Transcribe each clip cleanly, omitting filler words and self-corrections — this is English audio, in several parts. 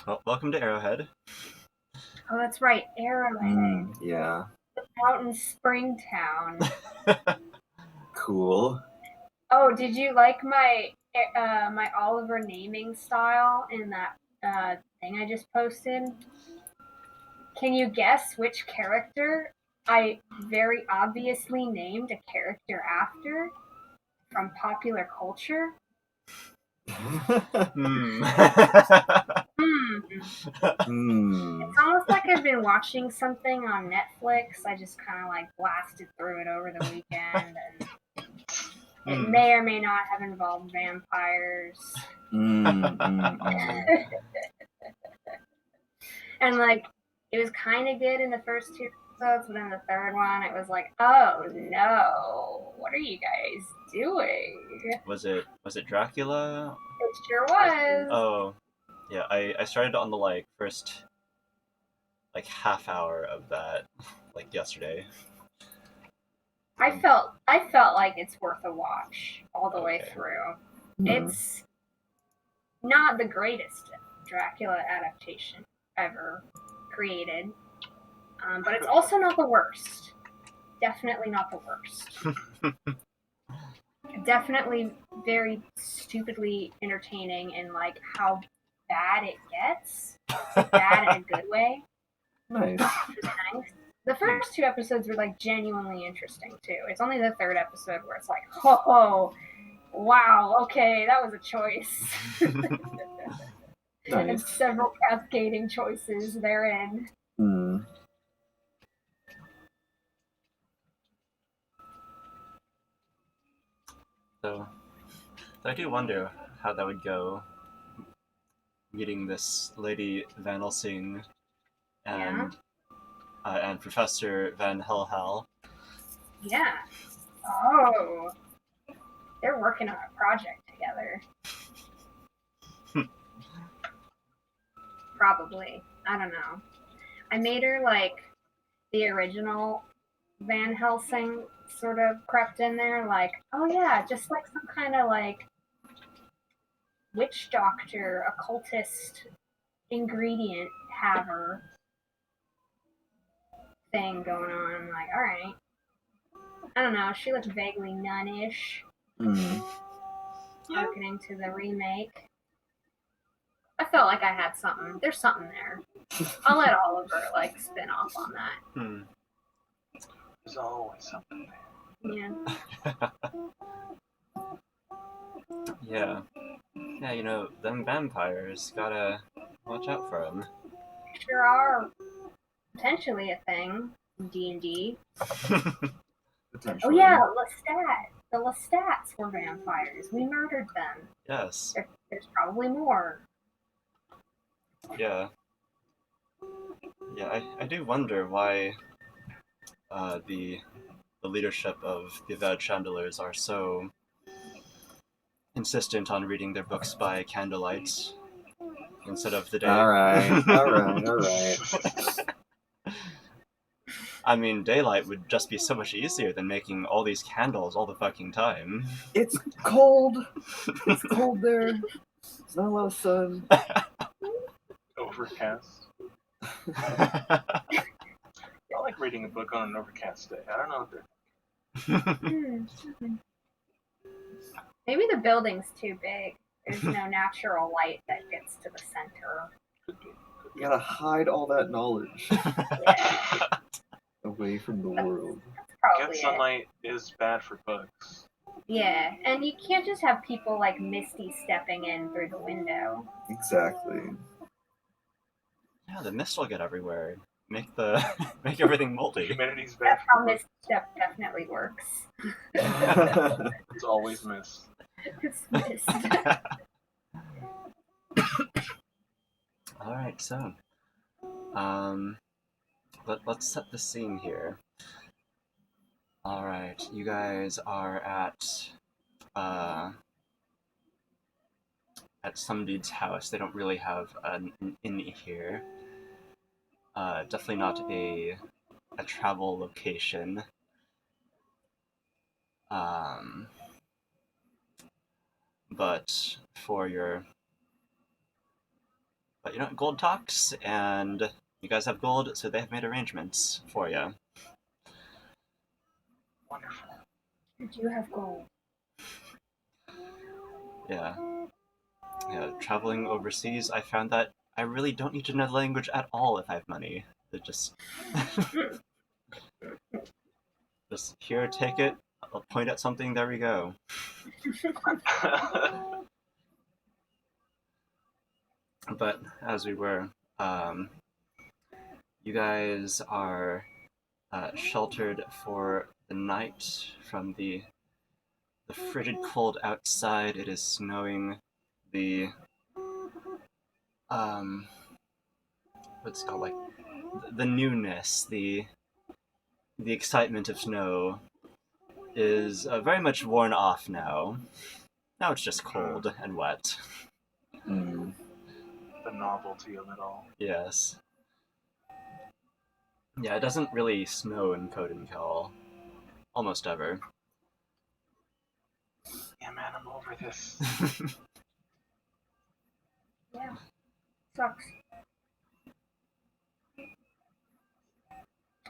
Well, welcome to Arrowhead. Oh, that's right, Arrowhead. Yeah. Out in Springtown. Cool. Oh, did you like my Oliver naming style in that thing I just posted? Can you guess which character I very obviously named a character after from popular culture? Hmm. It's almost like I've been watching something on Netflix. I just kind of like blasted through it over the weekend, and it may or may not have involved vampires. And like, it was kind of good in the first two episodes, but then the third one, it was like, oh no, what are you guys doing? Was it Dracula? It sure was. Oh, yeah. I started on the first half hour of that yesterday. I felt like it's worth a watch all the way Okay. through. It's not the greatest Dracula adaptation ever created, but it's also not the worst. Definitely not the worst. Definitely very stupidly entertaining in like how bad it gets. Bad in a good way. Nice. Nice. The first two episodes were like genuinely interesting too. It's only the third episode where it's like, ho, wow, okay, that was a choice. Nice. And several cascading choices therein. So I do wonder how that would go, meeting this Lady Van Helsing and Professor Van Hellhal. Yeah. Oh. They're working on a project together. Probably. I don't know. I made her like the original Van Helsing sort of crept in there, like, oh yeah, just like some kind of like witch doctor, occultist ingredient haver thing going on. I'm like, alright. I don't know, she looked vaguely nun-ish. Harkening to the remake. I felt like I had something. There's something there. I'll let Oliver like spin off on that. There's always something there. Yeah. Yeah, them vampires, gotta watch out for them. Sure are potentially a thing in D&D. Oh yeah, Lestat. The Lestats were vampires. We murdered them. Yes. There's probably more. Yeah. Yeah, I do wonder why the leadership of the Avowed Chandeliers are so insistent on reading their books by candlelight instead of the day. All right. I mean, daylight would just be so much easier than making all these candles all the fucking time. It's cold. It's cold there. It's not a lot of sun. Overcast. I like reading a book on an overcast day. I don't know what they're. Maybe the building's too big. There's no natural light that gets to the center. You gotta hide all that knowledge away from the world. Get sunlight is bad for bugs. Yeah, and you can't just have people like Misty stepping in through the window. Exactly. Yeah, the mist will get everywhere. Make everything moldy. Humidity's bad. That's how mist step definitely works. It's always mist. It's mist. All right, so let's set the scene here. All right, you guys are at some dude's house. They don't really have an inn here. Definitely not a travel location. But for your But gold talks, and you guys have gold, so they have made arrangements for you. Wonderful. I do have gold. Yeah. Traveling overseas, I found that I really don't need to know the language at all if I have money. It just here, take it. I'll point at something. There we go. But as we were, you guys are sheltered for the night from the frigid cold outside. It is snowing. The what's it called, like the newness, the excitement of snow is very much worn off now. Now it's just cold and wet. Mm. The novelty of it all. Yes. Yeah, it doesn't really snow in Codenkill. Almost ever. Yeah, man, I'm over this. Yeah. Sucks. It's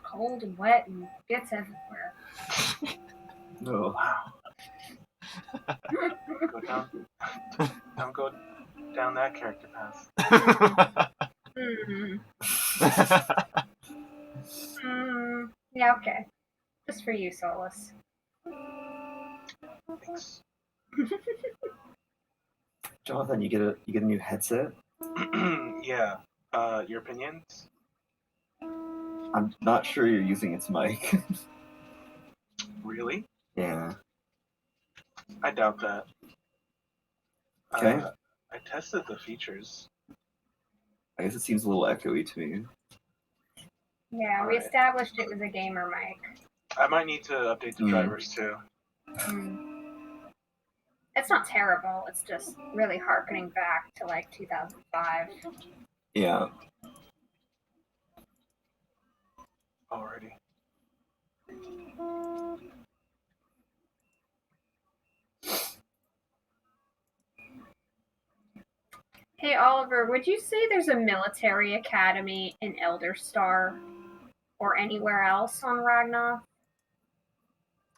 cold and wet and gets everywhere. Oh. Wow. Go down. Don't go down that character path. Yeah, okay. Just for you, Solus. Thanks. Jonathan, you get a new headset? Yeah. Your opinions? I'm not sure you're using its mic. Really? Yeah. I doubt that. Okay. I tested the features. I guess it seems a little echoey to me. Yeah, we Alright. established it was a gamer mic. I might need to update the drivers too. It's not terrible, it's just really harkening back to like 2005. Yeah. Already. Hey Oliver, would you say there's a military academy in Elder Star or anywhere else on Ragnoth?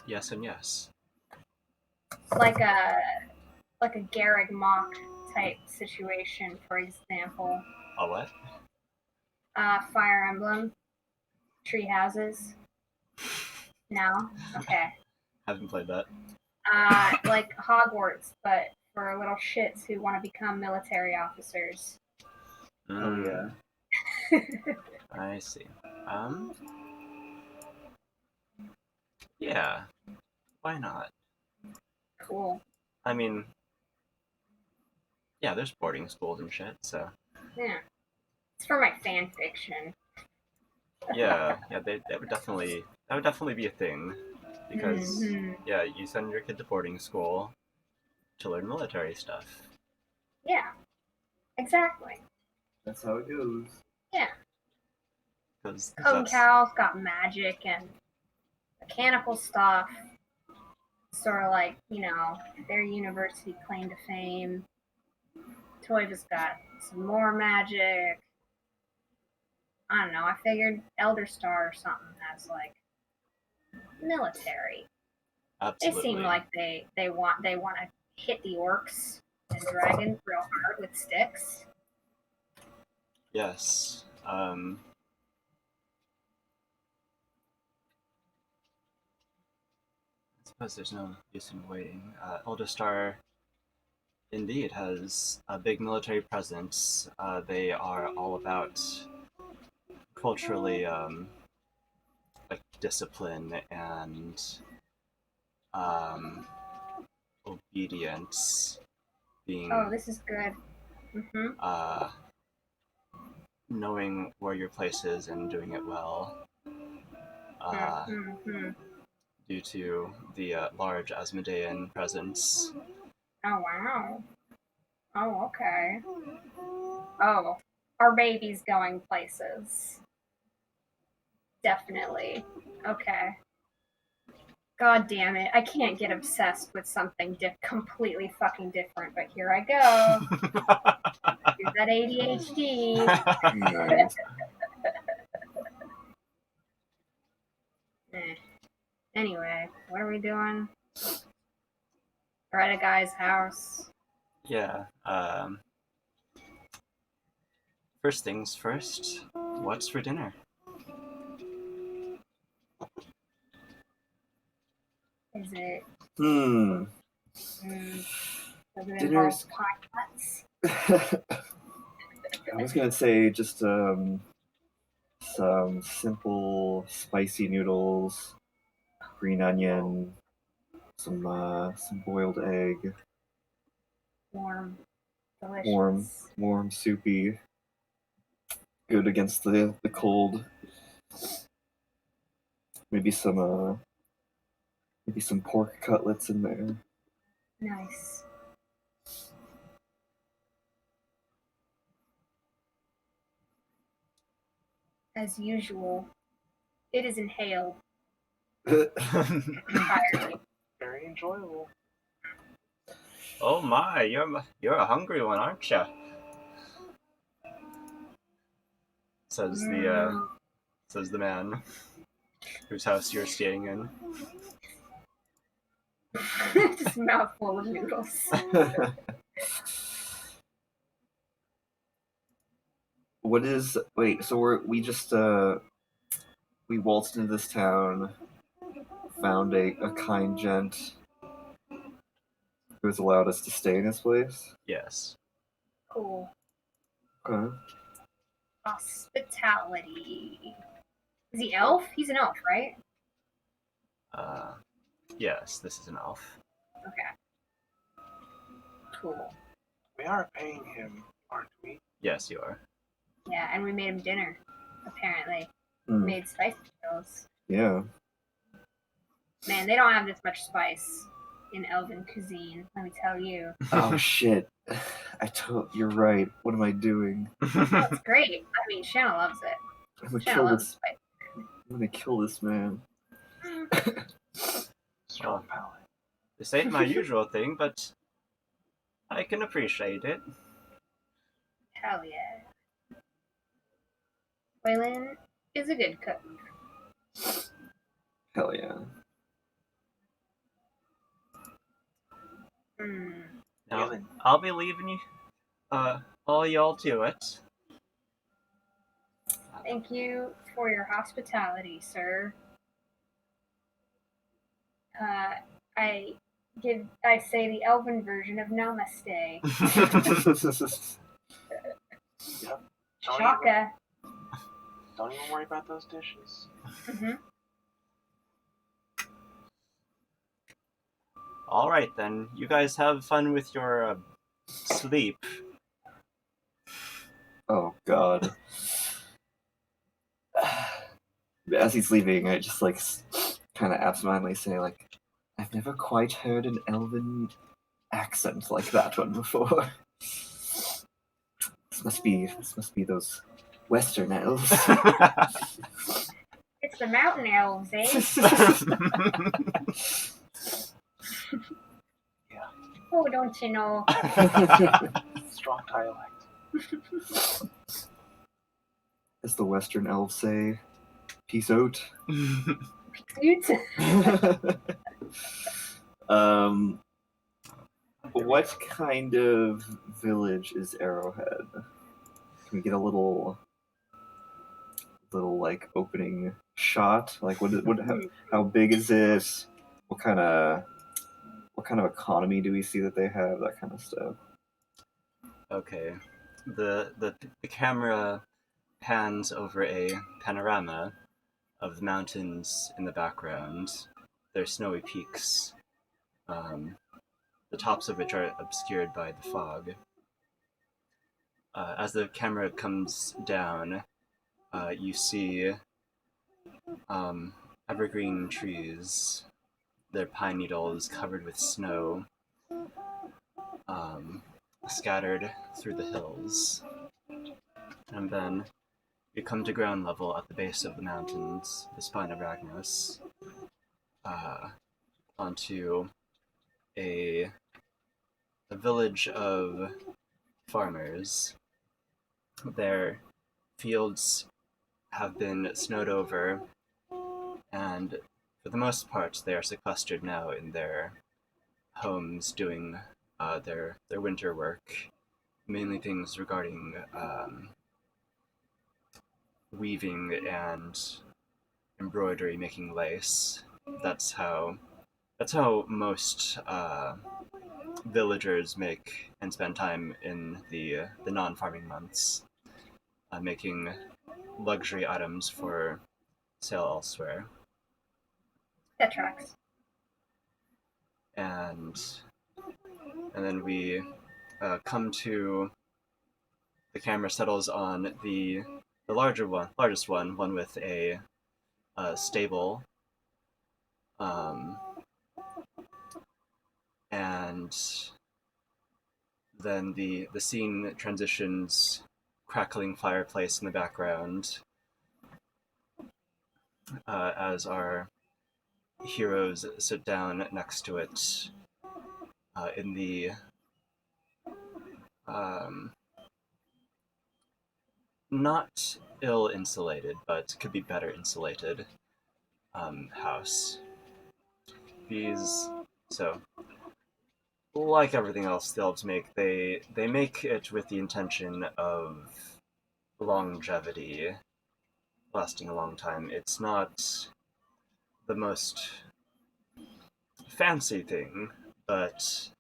Yes and yes. Like a Garreg Mach type situation, for example. A what? Fire Emblem, tree houses. No? Okay. Haven't played that. Like Hogwarts, but for little shits who want to become military officers. Oh yeah. I see. Yeah. Why not? Cool. I mean, yeah, there's boarding schools and shit, so. Yeah. It's for my fan fiction. Yeah, that would definitely be a thing. Because, yeah, you send your kid to boarding school to learn military stuff. Yeah. Exactly. That's how it goes. Yeah. Because Codenkal's got magic and mechanical stuff. Sort of like, their university claim to fame. Toiva's got some more magic. I don't know, I figured Elder Star or something has like military. absolutely. They seem like they want to hit the orcs and dragons real hard with sticks. Yes. I suppose there's no use in waiting. Eldestar indeed has a big military presence. They are all about culturally, like discipline and obedience being. Oh, this is good. Knowing where your place is and doing it well. Due to the large Asmodean presence. Oh, wow. Oh, okay. Oh, our baby's going places. Definitely. Okay. God damn it. I can't get obsessed with something completely fucking different, but here I go. Here's that ADHD. Nice. Anyway, what are we doing? We're at a guy's house. Yeah. First things first. What's for dinner? Is it? Hmm. Does it Dinner's- involve pine nuts? I was gonna say just some simple spicy noodles, green onion, some boiled egg, Warm. Delicious. warm soupy, good against the cold. Maybe some pork cutlets in there. Nice. As usual, it is inhaled entirely. Very enjoyable. Oh my, you're a hungry one, aren't you? Says the man whose house you're staying in. Just a mouthful of noodles. What is wait? So we waltzed into this town, found a kind gent who has allowed us to stay in his place. Yes. Cool. Okay. Hospitality. Is he elf? He's an elf, right? Yes, this is an elf. Okay. Cool. We are paying him, aren't we? Yes, you are. Yeah, and we made him dinner, apparently. Hmm. Made spicy noodles. Yeah. Man, they don't have this much spice in elven cuisine, let me tell you. Oh shit! You're right. What am I doing? That's great. I mean, Shanna loves it. I'm gonna Shanna kill loves this. spice. I'm gonna kill this man. Strong palate. This ain't my usual thing, but I can appreciate it. Hell yeah. Waylon is a good cook. Hell yeah. Now, Really? I'll be leaving you. All y'all to it. Thank you for your hospitality, sir. I say the elven version of namaste. Yep. Shaka. Don't even worry about those dishes. Mm-hmm. All right then. You guys have fun with your sleep. Oh god. As he's leaving, I just kind of absentmindedly say I've never quite heard an elven accent like that one before. This must be those Western elves. It's the mountain elves, eh? Yeah. Oh, don't you know? Strong dialect. As the Western elves say, peace out. What kind of village is Arrowhead? Can we get a little opening shot? Like how big is it? What kind of economy do we see that they have? That kind of stuff. Okay. The camera pans over a panorama of the mountains in the background. Their snowy peaks, the tops of which are obscured by the fog. As the camera comes down, you see evergreen trees, their pine needles covered with snow, scattered through the hills. And then you come to ground level at the base of the mountains, the spine of Ragnoth. onto a village of farmers. Their fields have been snowed over, and for the most part, they are sequestered now in their homes doing their winter work, mainly things regarding weaving and embroidery, making lace. That's how most villagers make and spend time in the non-farming months, making luxury items for sale elsewhere. That tracks. And then we come to the camera settles on the largest one with a stable, and then the scene transitions, crackling fireplace in the background, as our heroes sit down next to it in the not ill insulated, but could be better insulated house. These, so like everything else the elves make, they make it with the intention of longevity, lasting a long time. It's not the most fancy thing, but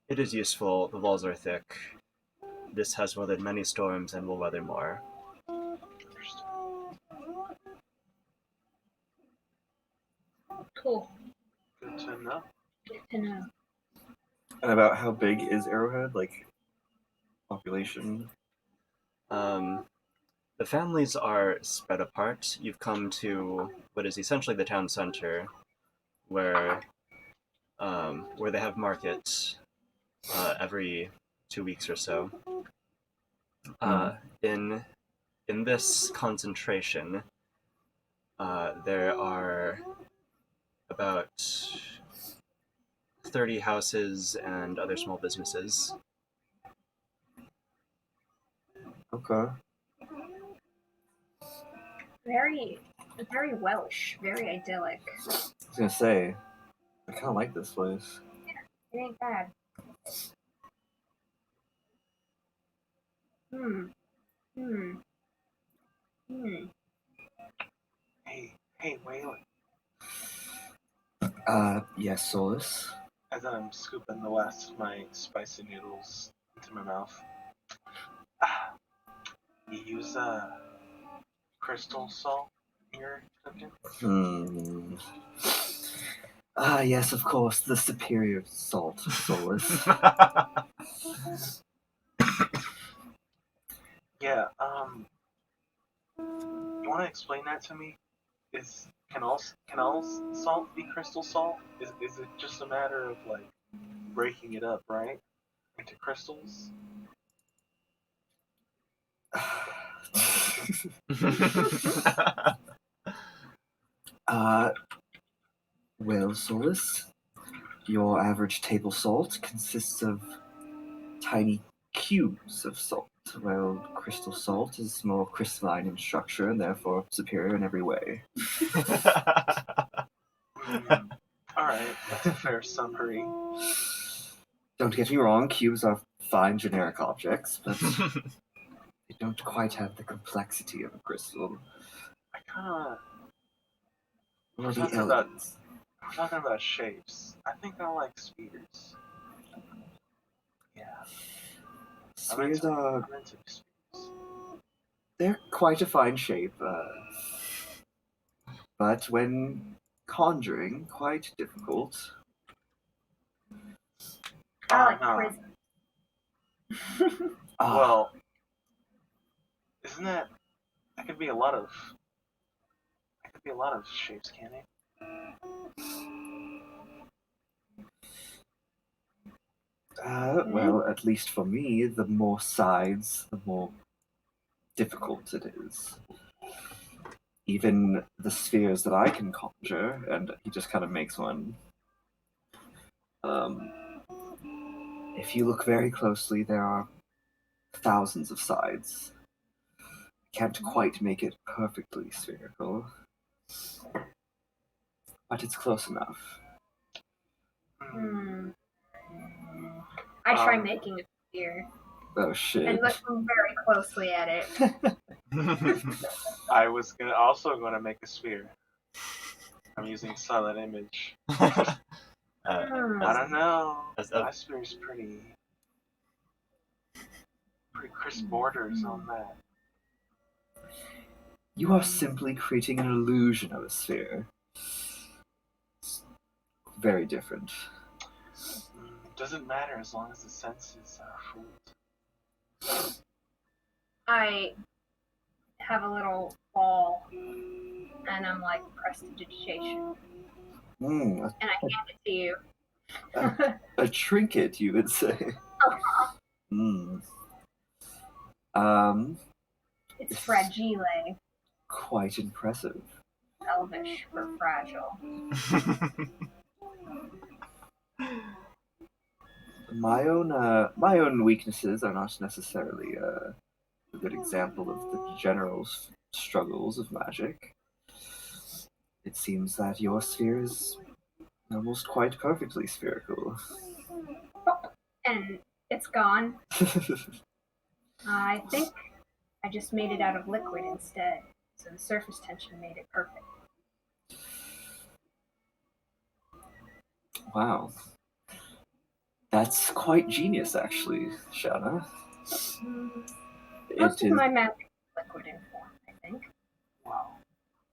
it is useful. The walls are thick. This has weathered many storms and will weather more. Cool. Good to know. Good to know. And about how big is Arrowhead? Like, population? The families are spread apart. You've come to what is essentially the town center, where they have markets every 2 weeks or so. In this concentration, there are about 30 houses and other small businesses. Okay. Very, very Welsh. Very idyllic. I was gonna say, I kind of like this place. It ain't bad. Hey, Waylon. Yes, Solus. As I'm scooping the last of my spicy noodles into my mouth. You use crystal salt in your cooking? Yes, of course, the superior salt, Solus. Yeah, you want to explain that to me? Can all salt be crystal salt? Is it just a matter of like breaking it up, right, into crystals? Well, Solus, your average table salt consists of tiny cubes of salt, while crystal salt is more crystalline in structure and therefore superior in every way. Alright, that's a fair summary. Don't get me wrong, cubes are fine generic objects, but they don't quite have the complexity of a crystal. I kinda... Or the talking elegance. We're talking about shapes. I think I like spheres. Yeah. Spheres are... I'm into spheres. They're quite a fine shape, but when conjuring, quite difficult. I like no. prison. Well, isn't that could be a lot of shapes, can't it? Well, at least for me, the more sides, the more difficult it is. Even the spheres that I can conjure, and he just kind of makes one, Um, if you look very closely, there are thousands of sides. Can't quite make it perfectly spherical, but it's close enough. Hmm. I try Um, making a sphere Oh shit. and looking very closely at it. I was also gonna make a sphere. I'm using silent image. uh, I don't know. as My sphere's pretty crisp borders on that. You are simply creating an illusion of a sphere. It's very different. Doesn't matter as long as the senses are fooled. I have a little ball, and I'm like prestidigitation, Hmm, and I hand it to you. a trinket, you would say. Hmm. Um, It's fragile, quite impressive. Elvish for fragile. My own weaknesses are not necessarily a good example of the general struggles of magic. It seems that your sphere is almost quite perfectly spherical. And it's gone. I think I just made it out of liquid instead, so the surface tension made it perfect. Wow. That's quite genius, actually, Shana. Most It of is. my magic is liquid in form, I think. Wow.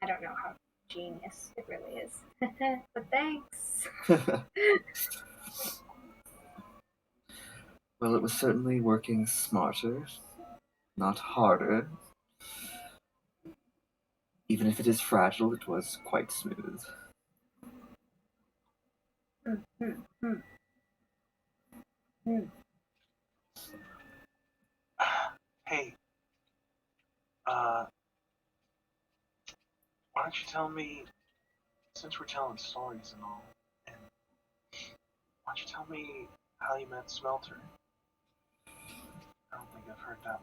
I don't know how genius it really is. But thanks. Well, it was certainly working smarter, not harder. Even if it is fragile, it was quite smooth. Hmm, hmm, hmm. Hmm. Hey, why don't you tell me, since we're telling stories and all, and why don't you tell me how you met Smelter? I don't think I've heard that.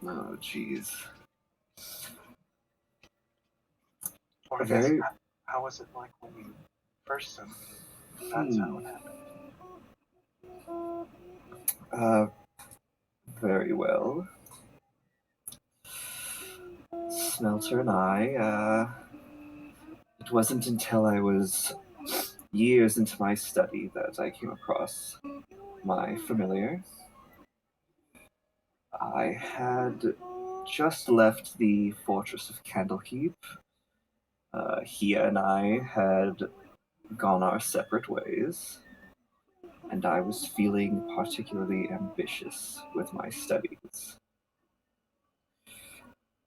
Oh, jeez. Or I guess, Very, how was it like when you first sent me? That's how it happened. uh, very well. Smelter and it wasn't until I was years into my study that I came across my familiar. I had just left the Fortress of Candlekeep. He and I had gone our separate ways, and I was feeling particularly ambitious with my studies.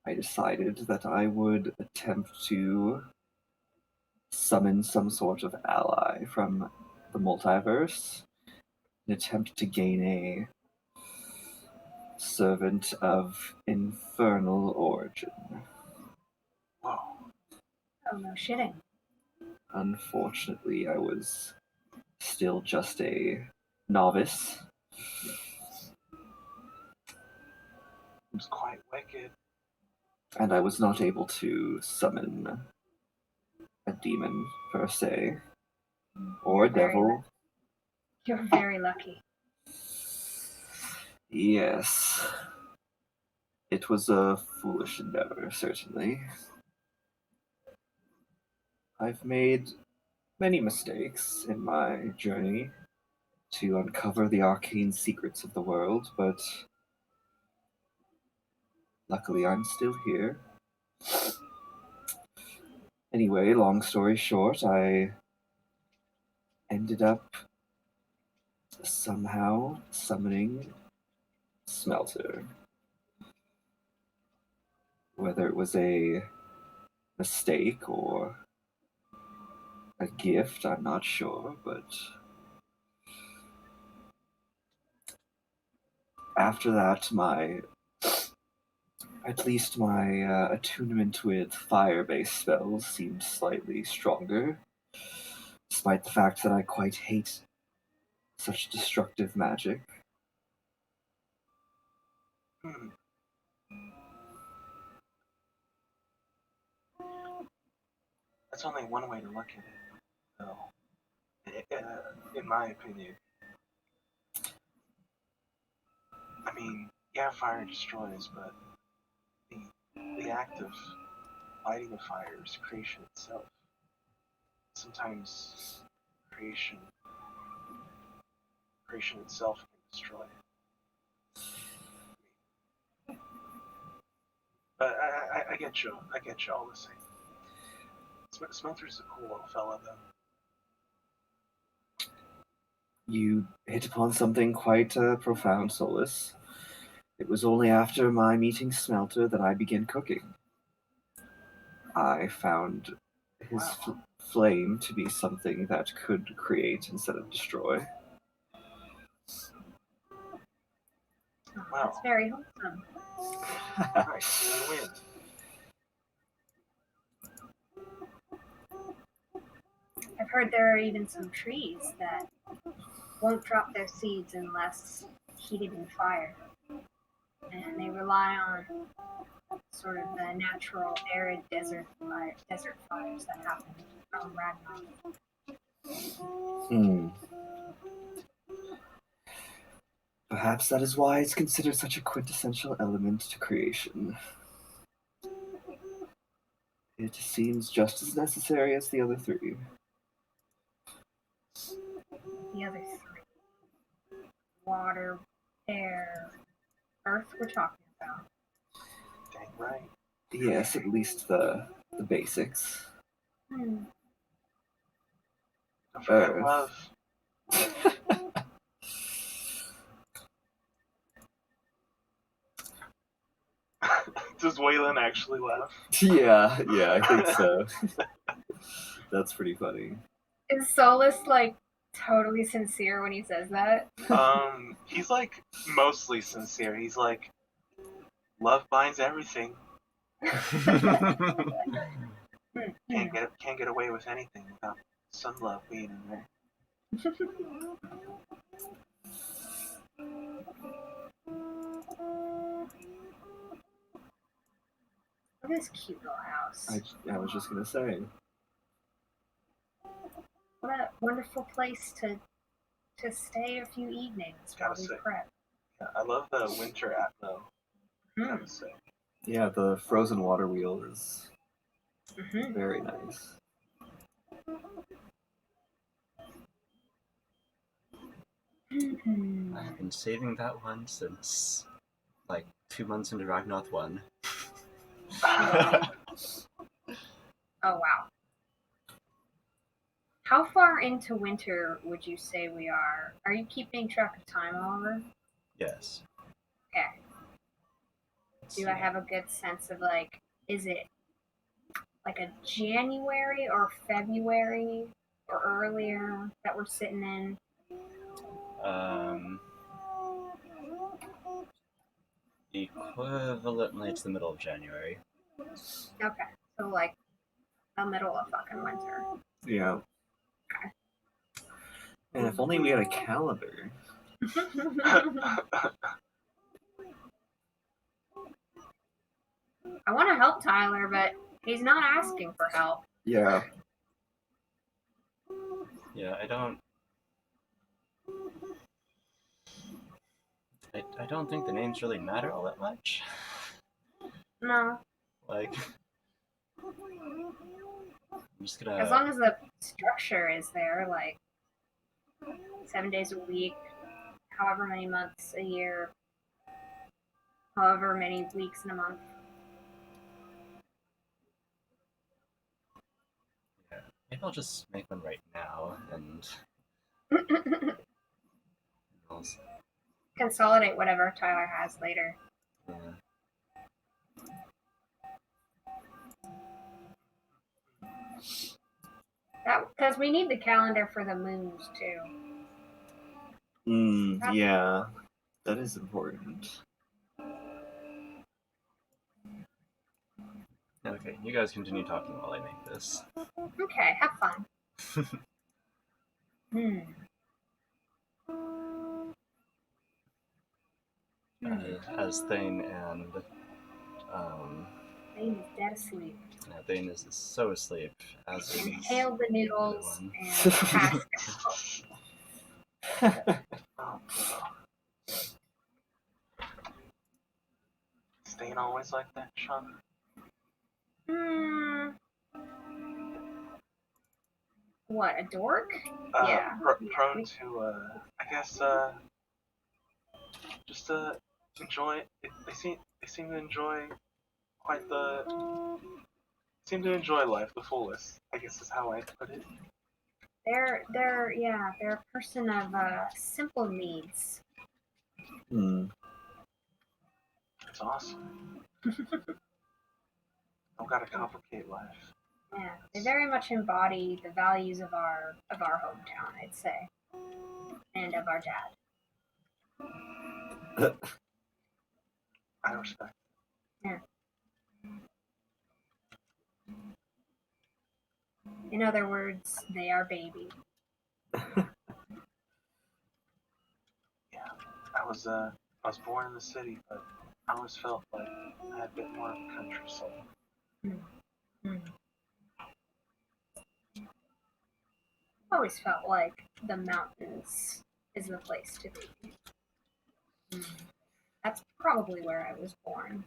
I decided that I would attempt to summon some sort of ally from the multiverse, an attempt to gain a servant of infernal origin. Whoa. Oh, no shitting. Unfortunately, I was still just a novice. It was quite wicked. And I was not able to summon a demon per se, or a You're very devil. You're very lucky. Yes, it was a foolish endeavor, certainly. I've made many mistakes in my journey to uncover the arcane secrets of the world, but luckily I'm still here. Anyway, long story short, I ended up somehow summoning Smelter. Whether it was a mistake or a gift, I'm not sure, but after that, at least my attunement with fire-based spells seemed slightly stronger, despite the fact that I quite hate such destructive magic. Hmm. That's only one way to look at it, though. In my opinion. I mean, yeah, fire destroys, but the act of lighting a fire is creation itself. Sometimes creation itself can destroy it. But I get you. I get you all the same. Smelter's a cool little fella, though. You hit upon something quite profound, Solus. It was only after my meeting Smelter that I began cooking. I found his Wow. flame to be something that could create instead of destroy. Wow. That's very wholesome. Nice. Win-win. I've heard there are even some trees that won't drop their seeds unless heated in fire. And they rely on sort of the natural arid desert fires that happen from Ragnoth. Perhaps that is why it's considered such a quintessential element to creation. It seems just as necessary as the other three. The other three: water, air, earth. We're talking about. Dang right. Yes, at least the basics. Hmm. Don't forget Earth. love. Does Waylon actually laugh? Yeah, I think so. That's pretty funny. Is Solus like totally sincere when he says that? He's like mostly sincere. He's like, love binds everything. Can't get away with anything without some love being in there. Look at this cute little house. I was just gonna say. What a wonderful place to stay a few evenings while Gotta we say. prep. Yeah, I love the winter atmo. Hmm. Gotta say. Yeah, the frozen water wheel is Mm-hmm. very nice. I have been saving that one since like 2 months into Ragnoth 1. Oh wow. How far into winter would you say we are? Are you keeping track of time, Oliver? Yes. Okay. Do I have a good sense of like, is it like a January or February or earlier that we're sitting in? Equivalently, it's the middle of January. Okay, so like the middle of fucking winter. Yeah. And if only we had a calendar. I want to help Tyler, but he's not asking for help. Yeah. Yeah, I don't think the names really matter all that much. No, Like, I'm just gonna. as long as the structure is there, like 7 days a week, however many months a year, however many weeks in a month. Yeah, maybe I'll just make one right now and. Consolidate whatever Tyler has later. Yeah. Because we need the calendar for the moons too. Yeah. That is important. Okay, you guys continue talking while I make this. Okay, have fun. as Thane and Thane is dead asleep. Thane is so asleep, as is Inhale the the other noodles one. and pass out. Oh, God. Staying always like that, Sean? Hmm. What, a dork? Yeah. Prone to, I guess, just enjoy. They seem to enjoy quite the. Seem to enjoy life the fullest. I guess is how I put it. They're a person of simple needs. It's awesome. Don't gotta complicate life. Yeah, they very much embody the values of our hometown, I'd say, and of our dad. I respect. Yeah. In other words, they are baby. Yeah, I was born in the city, but I always felt like I had a bit more of a country soul. Mm. Always felt like the mountains is the place to be. That's probably where I was born,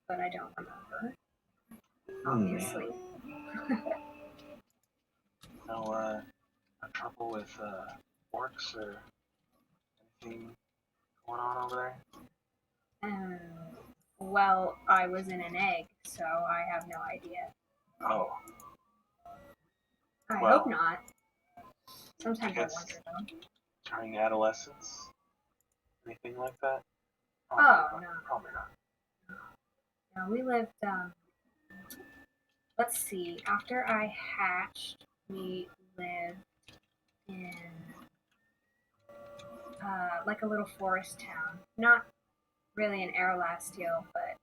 but I don't remember. Obviously. No trouble with orcs or anything going on over there? Well, I was in an egg, so I have no idea. Oh, I well, hope not. Sometimes I guess wonder though. during adolescence, anything like that? Oh, not. no. Probably not. No, we lived, let's see, after I hatched, we lived in, like a little forest town. Not really an Airlasteel, but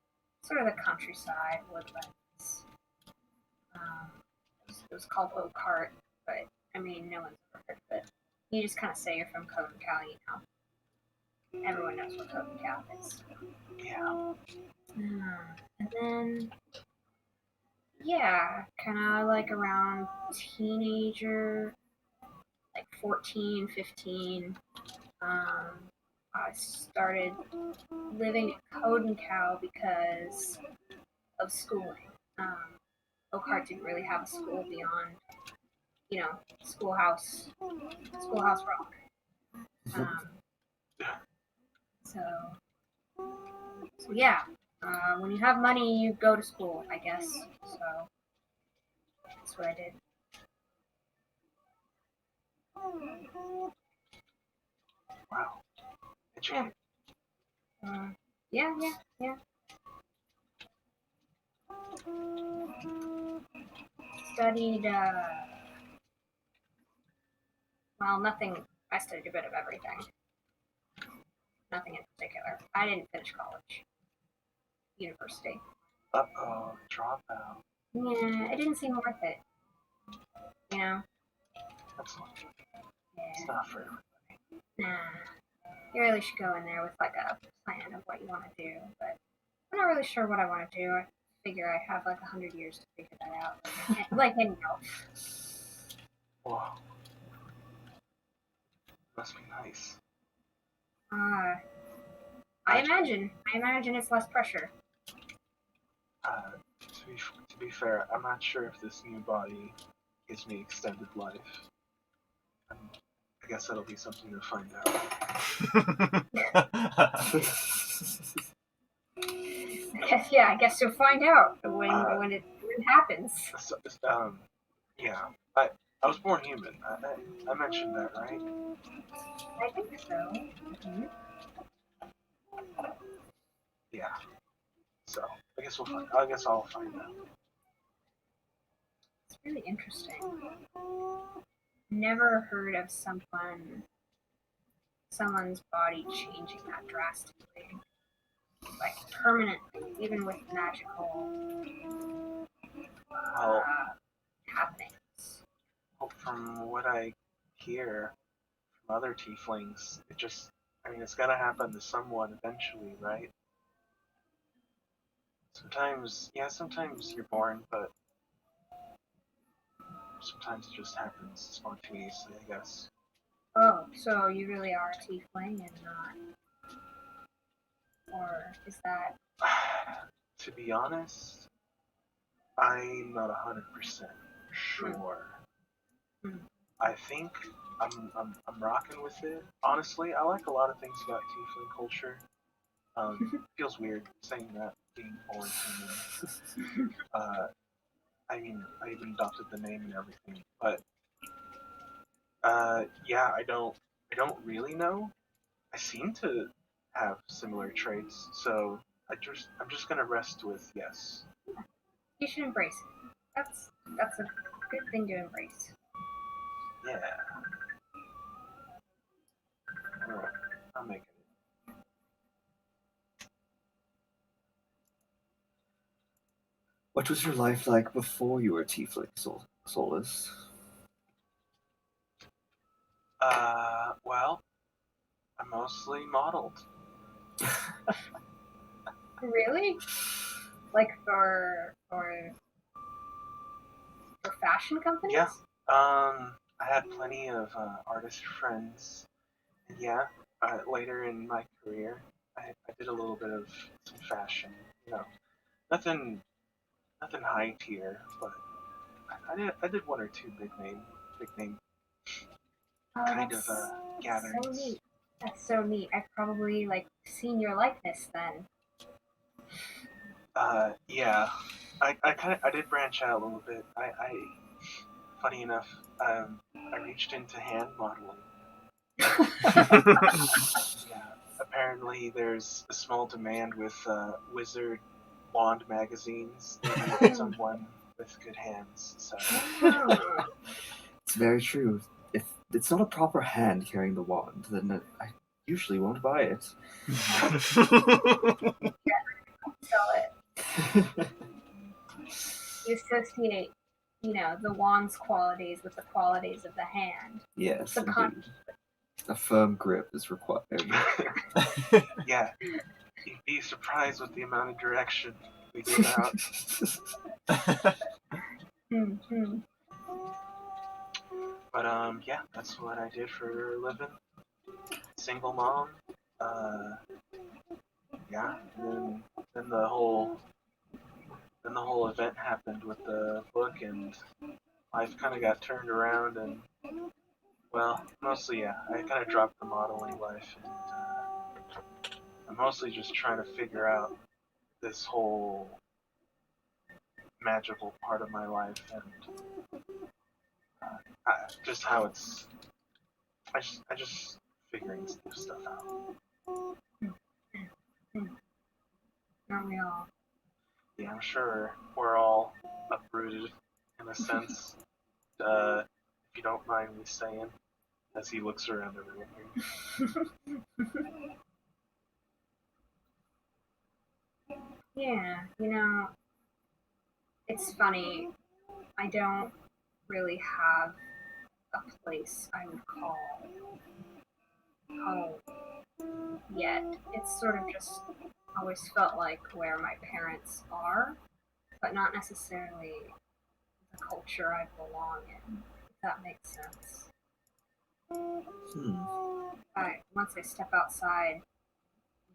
sort of the countryside, woodlands. Um, it was called Oakheart, but, I mean, no one's ever heard of it. You just kind of say you're from Coton Cal, you know. Everyone knows what Coton Cal is. Yeah. And then, yeah, kind of like around teenager, like 14, 15, I started living at Codencow because of schooling. Oakhart didn't really have a school beyond, you know, schoolhouse rock. So yeah, when you have money, you go to school, I guess. So that's what I did. Wow. Educated. Yeah. Studied, well, nothing. I studied a bit of everything. Nothing in particular. I didn't finish college. University. Uh-oh, dropout. Yeah, it didn't seem worth it. You know? That's not good. Yeah. It's not for everybody. Nah. You really should go in there with like a plan of what you want to do. But I'm not really sure what I want to do. I figure I have like 100 years to figure that out. Like any else. Wow. Must be nice. I imagine it's less pressure. To be fair, I'm not sure if this new body gives me extended life. I guess that'll be something to find out. I guess you'll find out when it happens. Yeah, I was born human. I mentioned that, right? I think so. Mm-hmm. Yeah. So I guess I'll find out. It's really interesting. Never heard of someone's body changing that drastically, like permanently, even with magical happenings. Well, from what I hear from other tieflings, I mean, it's gotta happen to someone eventually, right? Sometimes you're born, but sometimes it just happens spontaneously, I guess. Oh, so you really are a tiefling and not, or is that? To be honest, I'm not 100% sure. Hmm. I think I'm rocking with it. Honestly, I like a lot of things about tiefling culture. Feels weird saying that being born human. I mean, I even adopted the name and everything, but yeah, I don't really know. I seem to have similar traits, so I'm just gonna rest with yes. You should embrace it. That's a good thing to embrace. Yeah, all right, I'll make it. What was your life like before you were tiefling, Solus? Well, I mostly modeled. Really? Like for fashion companies? Yeah. I had plenty of artist friends, and yeah, later in my career, I did a little bit of some fashion. You know, nothing nothing high tier, but I did one or two big name Oh, kind of that's so gatherings. neat. That's so neat. I've probably like seen your likeness then. Yeah, I did branch out a little bit. Funny enough, I reached into hand modeling. Yeah, apparently there's a small demand with wizard wand magazines. They need someone with good hands. So It's very true. If it's not a proper hand carrying the wand, then I usually won't buy it. Sell it. You associate, the wand's qualities with the qualities of the hand. Yes, Subcon- indeed. A firm grip is required. yeah, you'd be surprised with the amount of direction we give out. Mm-hmm. But yeah, that's what I did for a living. Single mom. Uh, yeah, and then the whole event happened with the book, and life kind of got turned around, and well, mostly yeah, I kind of dropped the modeling life, and I'm mostly just trying to figure out this whole magical part of my life, and just how it's. I just figuring stuff out. Aren't we all? Yeah, I'm sure we're all uprooted in a sense. If you don't mind me saying, as he looks around the room here. Yeah, it's funny. I don't really have a place I would call home yet. It's sort of just always felt like where my parents are, but not necessarily the culture I belong in, if that makes sense. Once I step outside,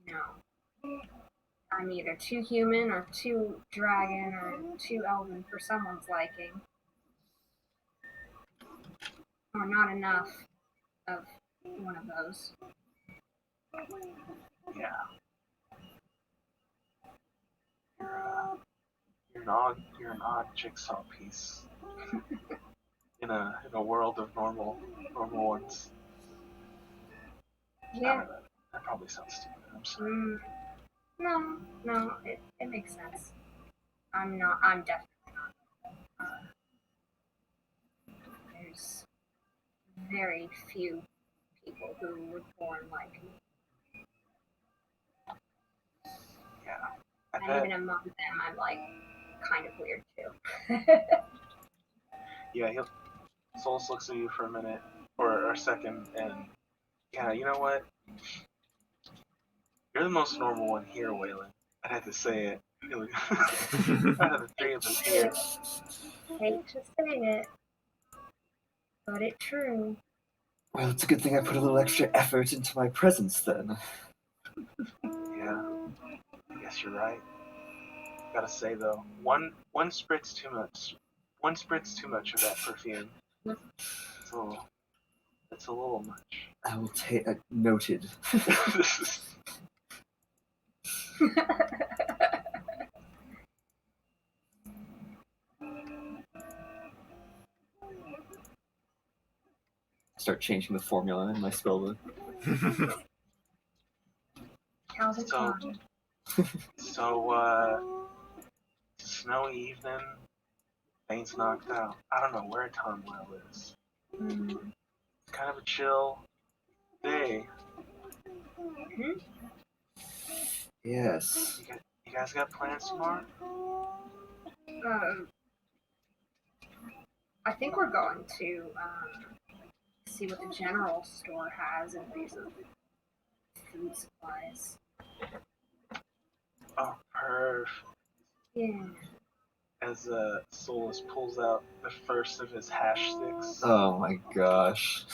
you know, I'm either too human or too dragon or too elven for someone's liking, or not enough of one of those. Yeah, you're an odd jigsaw piece in a world of normal ones. I Yeah. don't know. That probably sounds stupid. I'm sorry. No, it makes sense. I'm definitely not. There's very few people who were born like me. Yeah, I And bet. even among them, I'm like kind of weird too. Yeah, Souls looks at you for a minute or a second, and yeah, you know what? You're the most normal one here, Waylon. I had to say it. Out of the three of us here. Hate to say it, but it's true. Well, it's a good thing I put a little extra effort into my presence then. Yeah, I guess you're right. Gotta say though, one spritz too much. One spritz too much of that perfume. It's a little much. I will take noted. Start changing the formula in my spellbook. How's it So- going? So, it's a snowy evening. Bane's knocked out. I don't know where Tomwell is. Hmm. It's kind of a chill day. Yes. You guys got plans tomorrow? I think we're going to see what the general store has in ways of food supplies. Oh, perf. Yeah. As Solus pulls out the first of his hash sticks. Oh my gosh.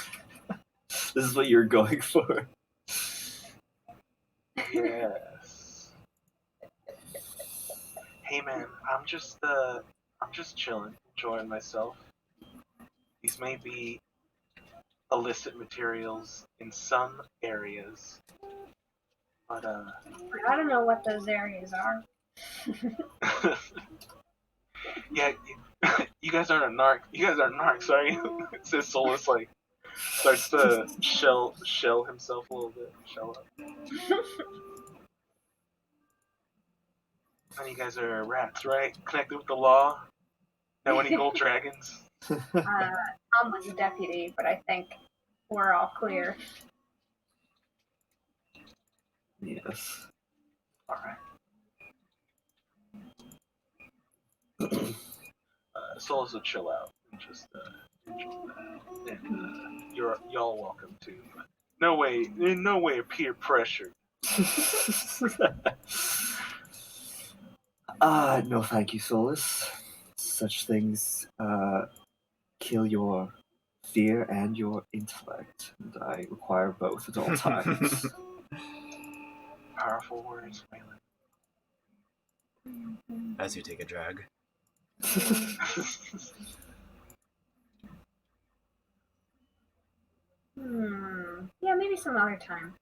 This is what you're going for. Yes. Hey man, I'm just chilling, enjoying myself. These may be illicit materials in some areas, but I don't know what those areas are. yeah, you guys aren't a narc. You guys aren't narcs, are you? Says Solus like starts to shell himself a little bit, shell up. And you guys are rats, right? Connected with the law. Know any gold dragons? Tom was a deputy, but I think we're all clear. Yes. All right. Solus will chill out and just enjoy that. And y'all welcome too. But in no way peer pressure. No thank you, Solus. Such things kill your fear and your intellect, and I require both at all times. Powerful words, Waylon. As you take a drag. Yeah, maybe some other time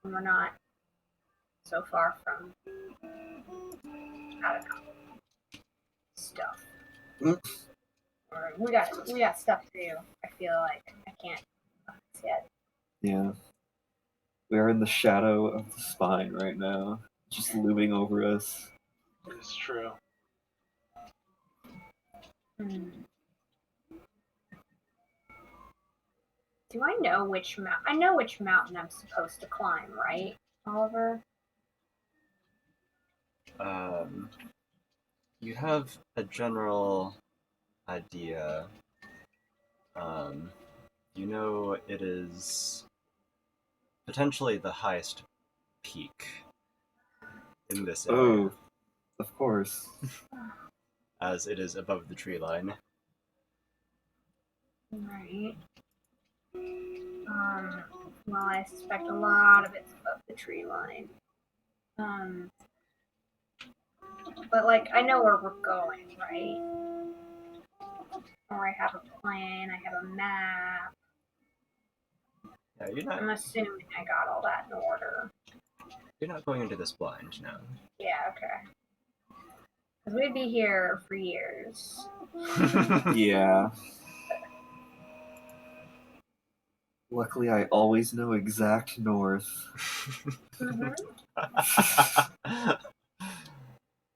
when we're not so far from, I don't know, stuff. Or we got stuff to do. I feel like I can't yet. Yeah. We are in the shadow of the spine right now, just looming over us. It's true. Do I know which mountain? I know which mountain I'm supposed to climb, right, Oliver? You have a general idea. You know it is potentially the highest peak in this area, Oh, of course. as it is above the tree line. Right. Well, I suspect a lot of it's above the tree line. But like I know where we're going, right? Or I have a plan. I have a map. Yeah, you're I'm assuming I got all that in order. not going into this blind now. Yeah. Okay. Because we'd be here for years. Yeah. Luckily, I always know exact north.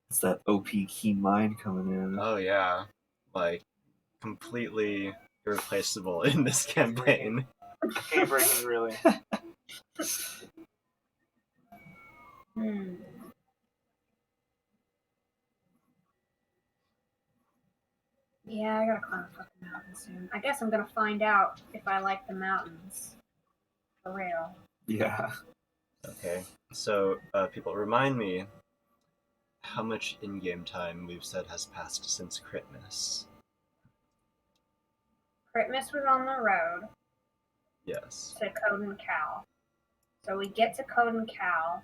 It's that OP keen mind coming in. Oh yeah, like completely irreplaceable in this campaign. Game breaking, really. Yeah, I gotta climb a fucking mountain soon. I guess I'm gonna find out if I like the mountains. For real. Yeah. Okay. So, people, remind me how much in-game time we've said has passed since Christmas. Christmas was on the road Yes. to Coden Cal. So we get to Coden Cal.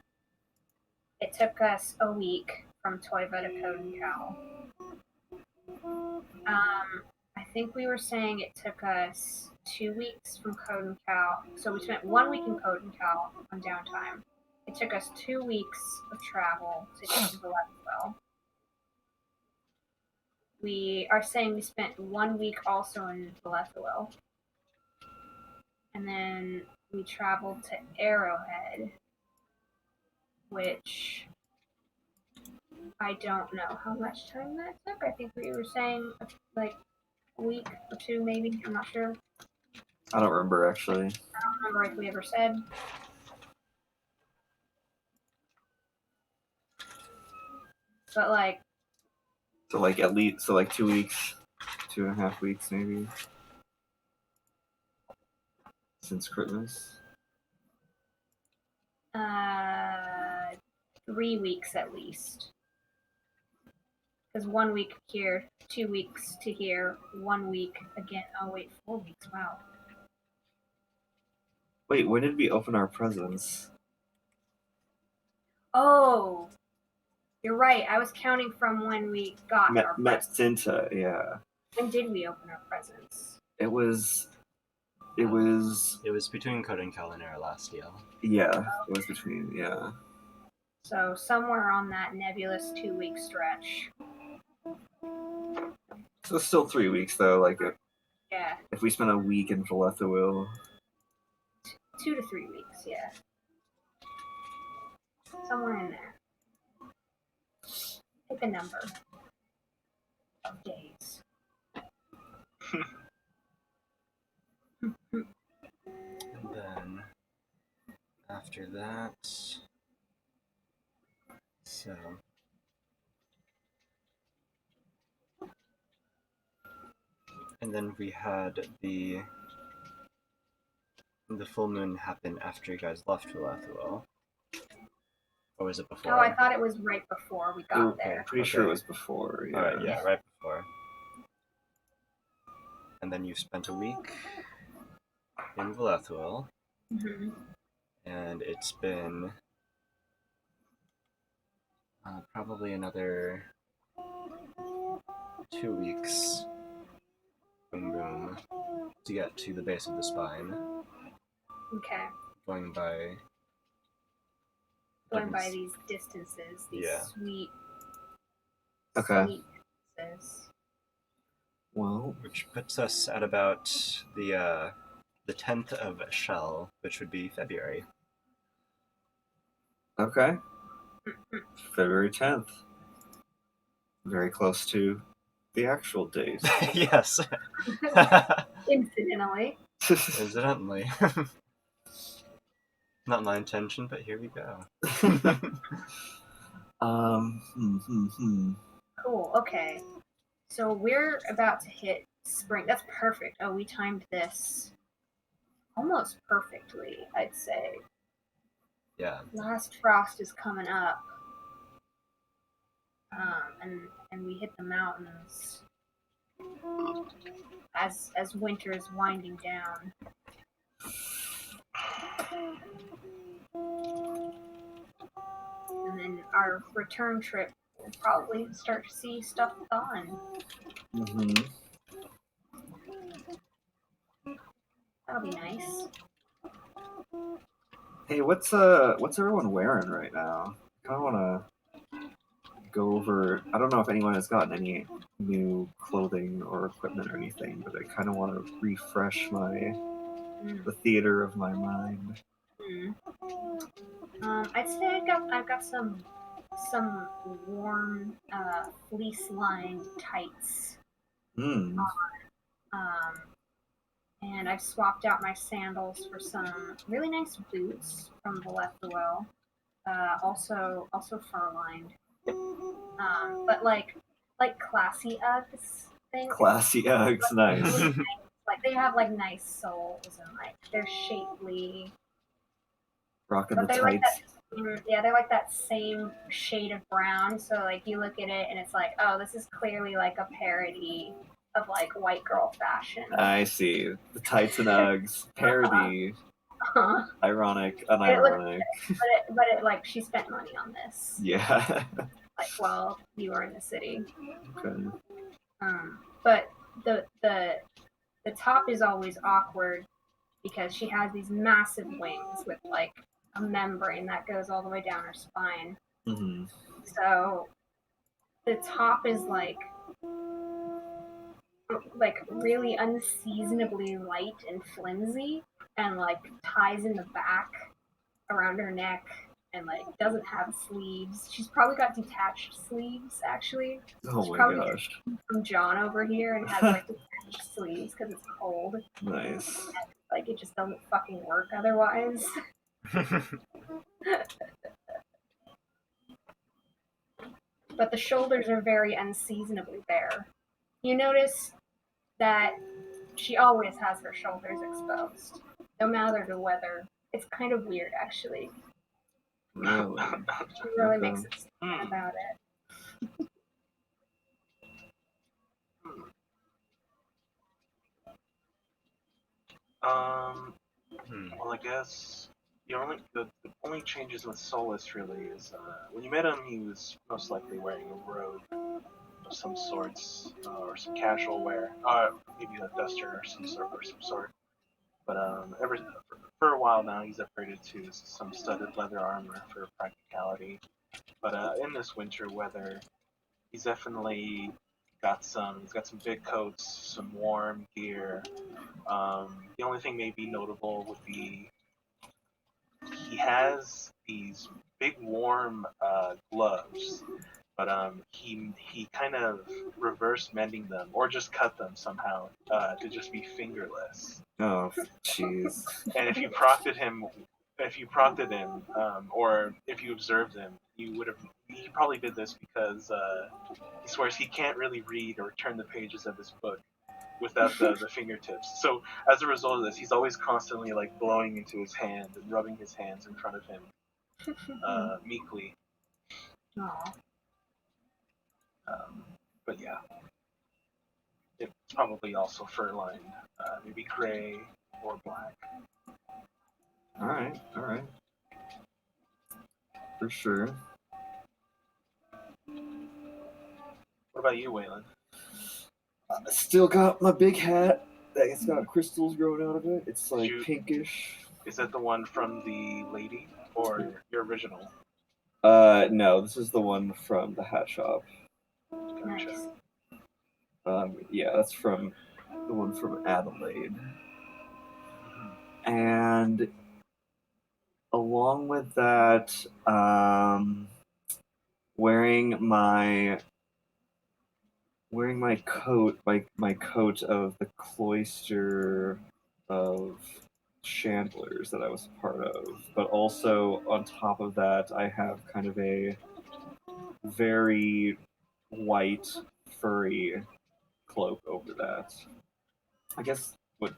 It took us a week from Toiva to Coden Cal. I think we were saying it took us 2 weeks from Coden Cal. So we spent 1 week in Coden Cal on downtime. It took us 2 weeks of travel to get to Vallejo. We are saying we spent 1 week also in Vallejo. And then we traveled to Arrowhead, which I don't know how much time that took. I think we were saying like a week or two, maybe. I'm not sure. I don't remember actually. I don't remember if we ever said. But like, So like at least 2 weeks, 2.5 weeks maybe since Christmas. 3 weeks at least. Because 1 week here, 2 weeks to here, 1 week again. Oh wait, 4 weeks. Wow. Wait, when did we open our presents? Oh, you're right. I was counting from when we got our Met presents. Cinta, yeah. When did we open our presents? It was It was between Code and Cal and Air last year. yeah. It was between yeah. So somewhere on that nebulous 2 week stretch. So it's still 3 weeks though. Like Yeah, if we spent a week in Vallejo, 2 to 3 weeks. Yeah, somewhere in there. Pick a number of days. And then after that, so and then we had the full moon happen after you guys left Vallejo. Or was it before? Oh, I thought it was right before we got Okay. there. pretty sure it was before. Yeah. Alright, yeah, right before. And then you spent a week in Vallejo, Mm-hmm. and it's been probably another 2 weeks, boom boom, to get to the base of the spine, Okay. going by These distances, these Yeah. sweet, Okay. sweet distances. Well, which puts us at about the 10th of Shell, which would be February. okay. February 10th. Very close to the actual date. Yes. Incidentally. Incidentally. Not my intention, but here we go. Cool. Okay. So we're about to hit spring. That's perfect. Oh, we timed this almost perfectly, I'd say. Yeah. Last frost is coming up. And we hit the mountains as winter is winding down. And then our return trip will probably start to see stuff gone. Mm-hmm. That'll be nice. Hey, what's everyone wearing right now? I kind of want to go over. I don't know if anyone has gotten any new clothing or equipment or anything, but I kind of want to refresh the theater of my mind. I'd say I've got some warm fleece-lined tights. Hmm. And I've swapped out my sandals for some really nice boots from Vallejo. Also fur-lined. But like classy Uggs thing. Classy Uggs, nice. Really nice. Like they have like nice soles and like they're shapely. Rocking the But they like tights. that. Yeah, they're like that same shade of brown. So like you look at it and it's like, oh, this is clearly like a parody of like white girl fashion. I see. The tights and Uggs. Parody. Ironic, unironic. But it like she spent money on this. Yeah. Like while you were in the city. Okay. But the top is always awkward because she has these massive wings with like a membrane that goes all the way down her spine. Mm-hmm. So the top is like really unseasonably light and flimsy and like ties in the back around her neck and like doesn't have sleeves. She's probably got detached sleeves actually. Oh She's my probably gosh. from John over here and has like detached sleeves because it's cold. Nice. Like it just doesn't fucking work otherwise. But the shoulders are very unseasonably bare. You notice that she always has her shoulders exposed, no matter the weather. It's kind of weird, actually. Really? She really Okay. makes it stand about it. Well, I guess the only changes with Solus really is when you met him, he was most likely wearing a robe of some sorts or some casual wear, maybe a duster or some sort. But for a while now, he's upgraded to some studded leather armor for practicality. But in this winter weather, he's definitely he's got some big coats, some warm gear. The only thing maybe notable would be he has these big warm gloves, but he kind of reverse mending them or just cut them somehow to just be fingerless. Oh, jeez. And if you procted him, or if you observed him, you would have. He probably did this because he swears he can't really read or turn the pages of his book without the fingertips. So as a result of this, he's always constantly like blowing into his hand and rubbing his hands in front of him meekly. Aw. But yeah, it's probably also fur lined, maybe gray or black. All right. For sure. What about you, Waylon? I still got my big hat. It's got crystals growing out of it. It's like pinkish. Is that the one from the lady or your original? No, this is the one from the hat shop. Nice. Yeah, that's from the one from Adelaide. And along with that, wearing my coat, my coat of the cloister of Chandlers that I was a part of, but also on top of that, I have kind of a very white, furry cloak over that. I guess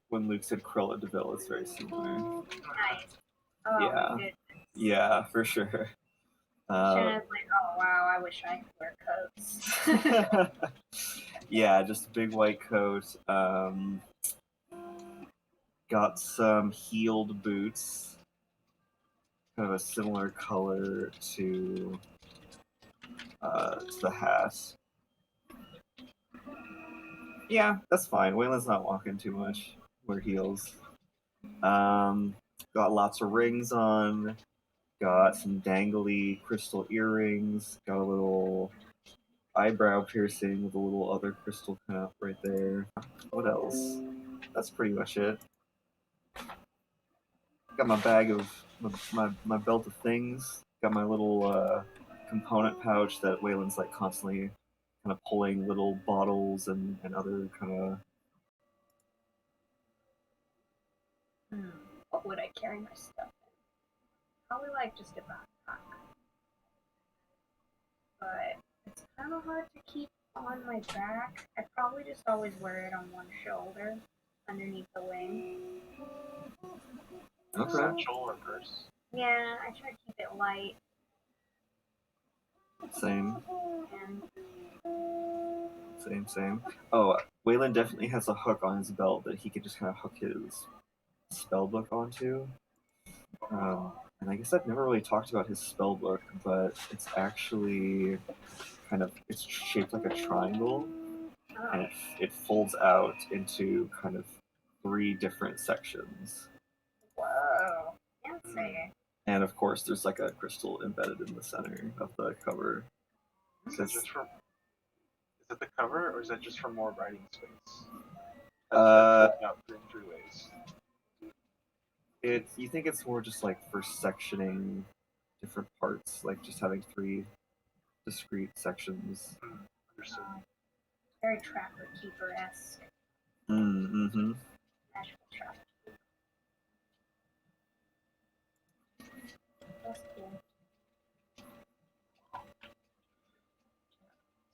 when Luke said Cruella de Vil, it's very similar. Nice. Oh, Yeah. my goodness. Yeah, for sure. Shannon's like, oh wow, I wish I could wear coats. Yeah, just a big white coat. Got some heeled boots, kind of a similar color to the hat. Yeah, that's fine. Waylon's not walking too much. Wear heels. Got lots of rings on. Got some dangly crystal earrings. Got a little eyebrow piercing with a little other crystal cup right there. What else? That's pretty much it. Got my bag of my belt of things. Got my little component pouch that Waylon's like constantly kind of pulling little bottles and other kind of. What would I carry my stuff in? Probably like just a backpack. But it's kind of hard to keep on my back. I probably just always wear it on one shoulder, underneath the wing. Okay. Satchel or purse? Yeah, I try to keep it light. Same. And Same. Oh, Waylon definitely has a hook on his belt that he could just kind of hook his spell book onto. And I guess I've never really talked about his spell book, but it's actually it's shaped like a triangle, and it folds out into kind of 3 different sections. whoa, fancy. And of course, there's like a crystal embedded in the center of the cover. Is that just from? Is it the cover, or is that just for more writing space? Out in 3 ways. You think it's more just like for sectioning different parts, like just having 3 discrete sections. Understood. Very Trapper Keeper-esque. Mm-hmm. Magical Trapper. That's cool.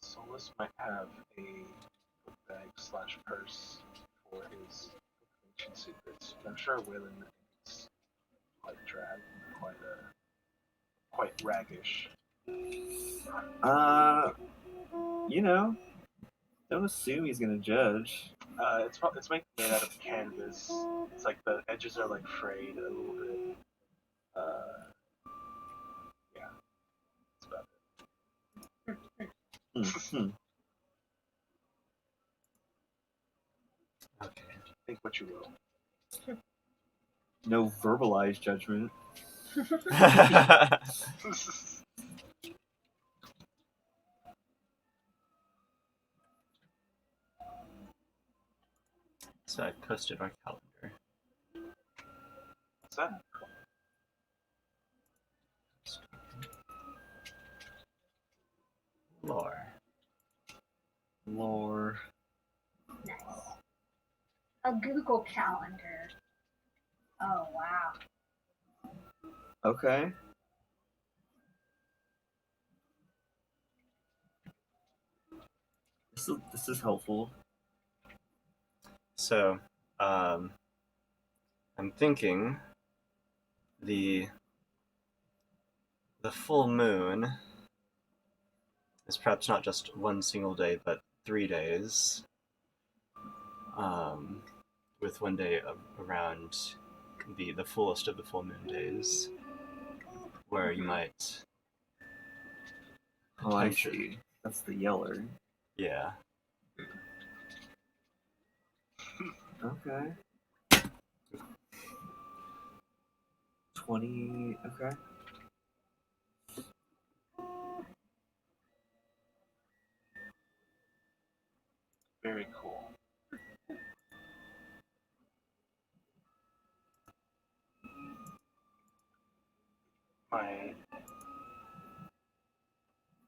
Solus might have a book bag / purse for his ancient secrets. I'm sure Waylon is quite drab, quite raggish. Don't assume he's gonna judge. It's made out of canvas. It's like the edges are like frayed a little bit. Yeah, that's about it. Mm-hmm. Okay. Think what you will. No verbalized judgment. So I posted our calendar. What's that? Lore. Nice. A Google Calendar. Oh, wow. Okay. This is helpful. So, I'm thinking the full moon is perhaps not just one single day, but 3 days. With one day around the fullest of the full moon days, where you might. Oh, I see. That's the yeller. Yeah. Okay. 20. Okay. Very cool.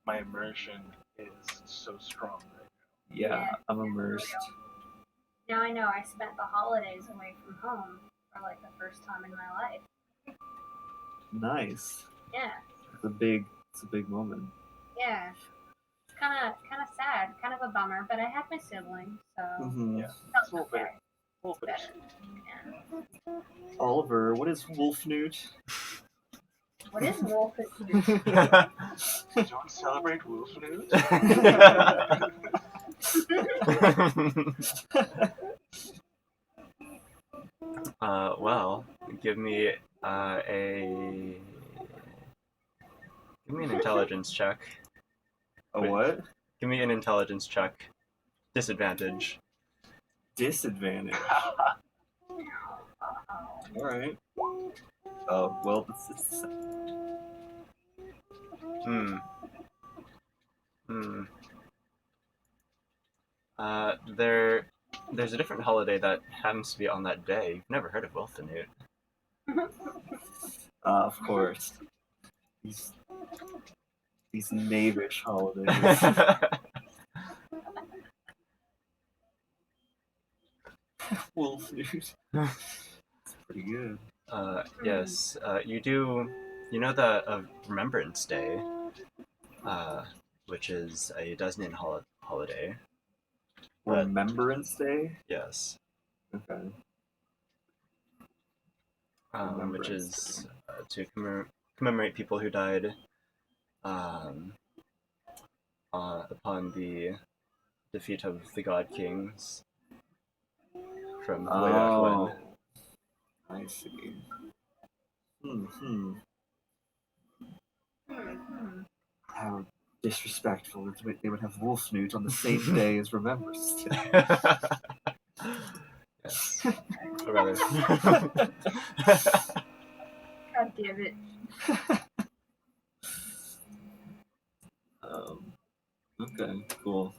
My immersion is so strong right Yeah, Yeah, I'm immersed. Now I know I spent the holidays away from home for like the first time in my life. Nice. Yeah, It's a big moment. yeah. It's kind of sad, kind of a bummer, but I had my siblings, so Mm-hmm. Yeah. felt It's a little okay. bit. A little bit. Better. Yeah. Oliver, what is Wolfnewt? What is wolf? You don't celebrate Wolf News? Well, give me an intelligence check. A Wait. what? Give me an intelligence check. Disadvantage. Disadvantage. Alright. Oh, well, it's There's a different holiday that happens to be on that day. You've never heard of Wilfenute. of course. These knavish holidays. Wolfnewt. It's pretty good. Yes, you do. You know the Remembrance Day, which is a Desnian holiday. But, Remembrance Day? yes. Okay. which Remembrance is to commemorate people who died upon the defeat of the God Kings from way back when. Oh, I see. Hmm. How disrespectful. They would have Wolfsnoot on the same day as Remembrance Day. Yes. Or rather. God damn it. Okay, cool.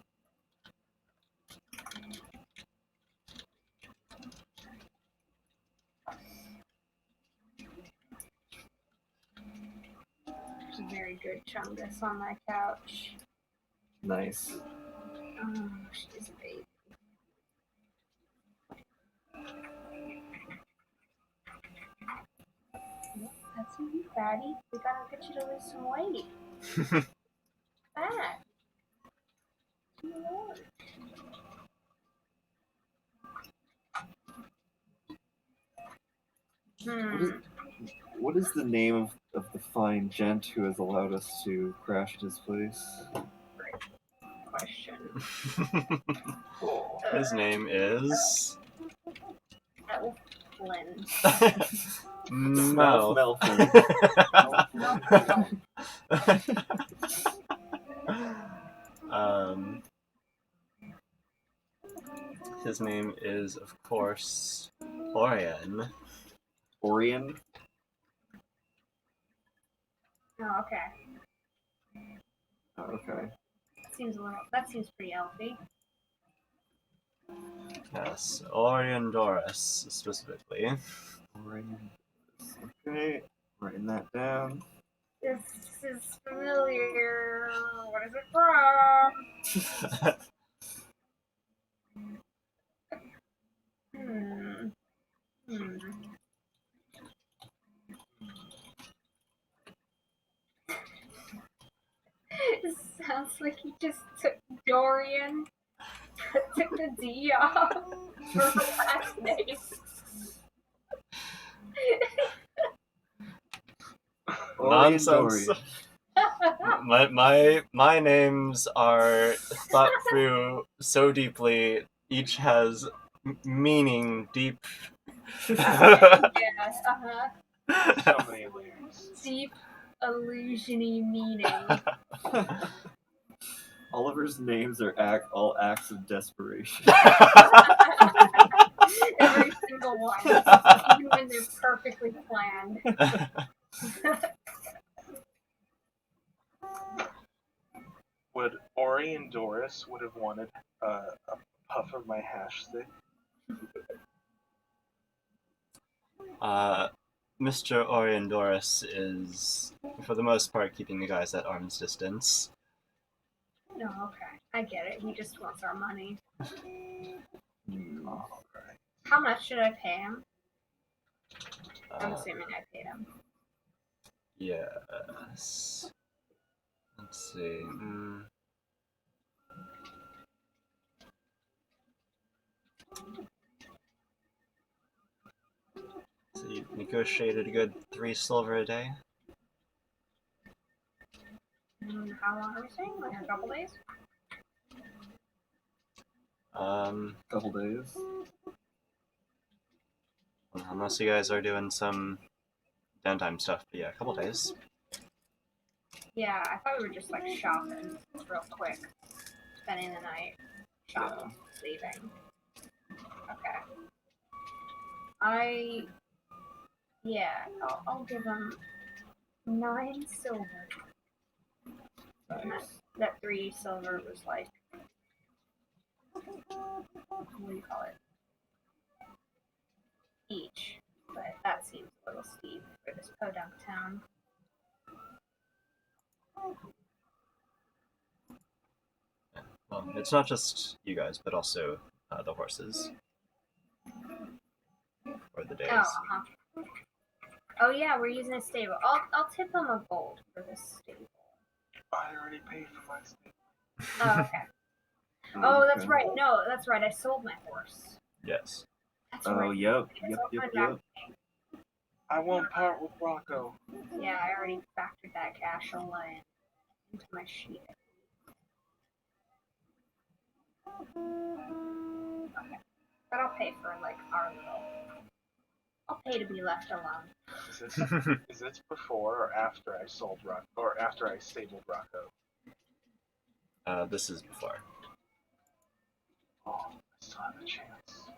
There's a very good chungus on my couch. Nice. Oh, she's a baby. That's you, fatty. We gotta get you to lose some weight. Fat. Lord. What is the name of the fine gent who has allowed us to crash at his place? Question. His name is Elflin. Mel. His name is, of course, Orion. Orion? Oh, okay. Oh, okay. That seems pretty elfy. Yes, Orion Doris, specifically. Orion. Okay, writing that down. This is familiar. What is it from? It sounds like he just took Dorian, took the D off for her last name. Nonsense. My names are thought through so deeply. Each has meaning deep. Yeah, So many layers. Deep illusion-y meaning. Oliver's names are all acts of desperation. Every single one, even when they're perfectly planned. Would Ori and Doris would have wanted a puff of my hash stick? Mr. Orion Doris is, for the most part, keeping the guys at arm's distance. No, okay. I get it. He just wants our money. All right. How much should I pay him? I'm Uh, assuming I paid him. yes. Let's see. So you negotiated a good 3 silver a day? How long are we staying? Like a couple days? Couple days. Unless you guys are doing some downtime stuff, but yeah, a couple days. Yeah, I thought we were just like shopping real quick. Spending the night shopping, leaving. Okay. I'll give him 9 silver. Nice. That 3 silver was like, what do you call it? Each. But that seems a little steep for this podunk town. Well, it's not just you guys, but also the horses. For the days. Oh yeah, we're using a stable. I'll tip him a gold for this stable. I already paid for my stick. Oh, okay. Oh, that's right. No, that's right. I sold my horse. Yes. That's Oh, right. yep. It's all coming back to me. I won't part with Rocco. Yeah, I already factored that cash away into my sheet. Okay. But I'll pay for like our little. I'll pay to be left alone. Is this before or after I sold Rocco, or after I stabled Rocco? This is before. Oh, I still have a chance.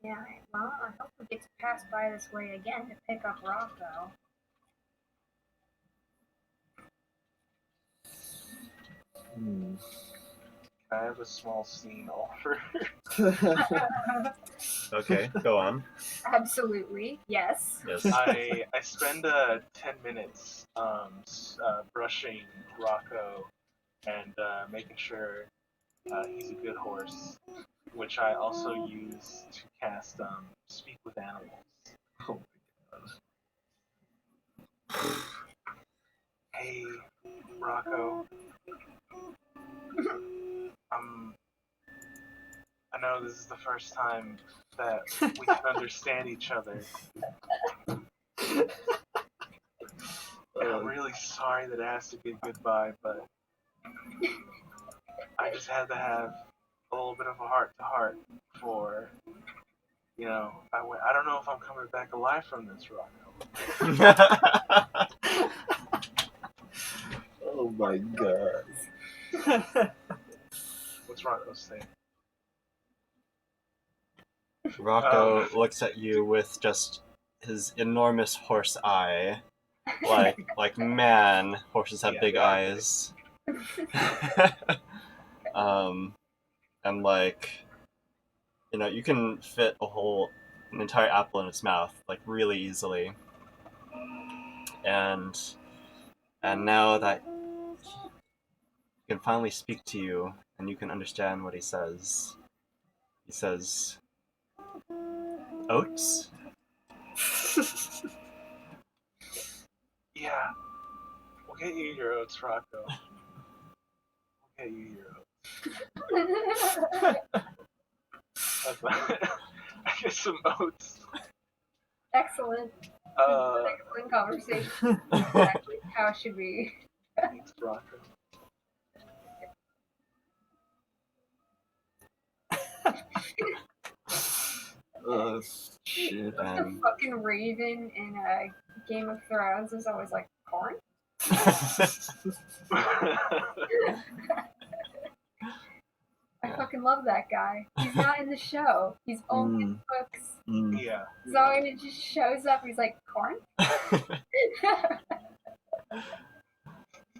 Yeah, well, I hope we get to pass by this way again to pick up Rocco. Hmm. Can I have a small scene offer? Okay, go on. Absolutely, yes. Yes. I spend 10 minutes brushing Rocco and making sure he's a good horse, which I also use to cast Speak with Animals. Oh my god. Hey, Rocco. I know this is the first time that we can understand each other. And I'm really sorry that it has to be goodbye, but I just had to have a little bit of a heart-to-heart for, I don't know if I'm coming back alive from this, Rocco. Oh my god. What's Rocco saying? Rocco looks at you with just his enormous horse eye. Like man, horses have Yeah, big they are big. eyes. And like, you can fit an entire apple in its mouth, like really easily. And now that he can finally speak to you and you can understand what he says oats? Yeah, we'll get you your oats, Rocco. We'll get you your oats. I get some oats. Excellent. Excellent conversation. Exactly how it should be. Thanks, Rocco. Oh shit. The fucking raven in Game of Thrones is always like, corn? I fucking love that guy. He's not in the show. He's only in the books. Yeah. So it just shows up. He's like, corn?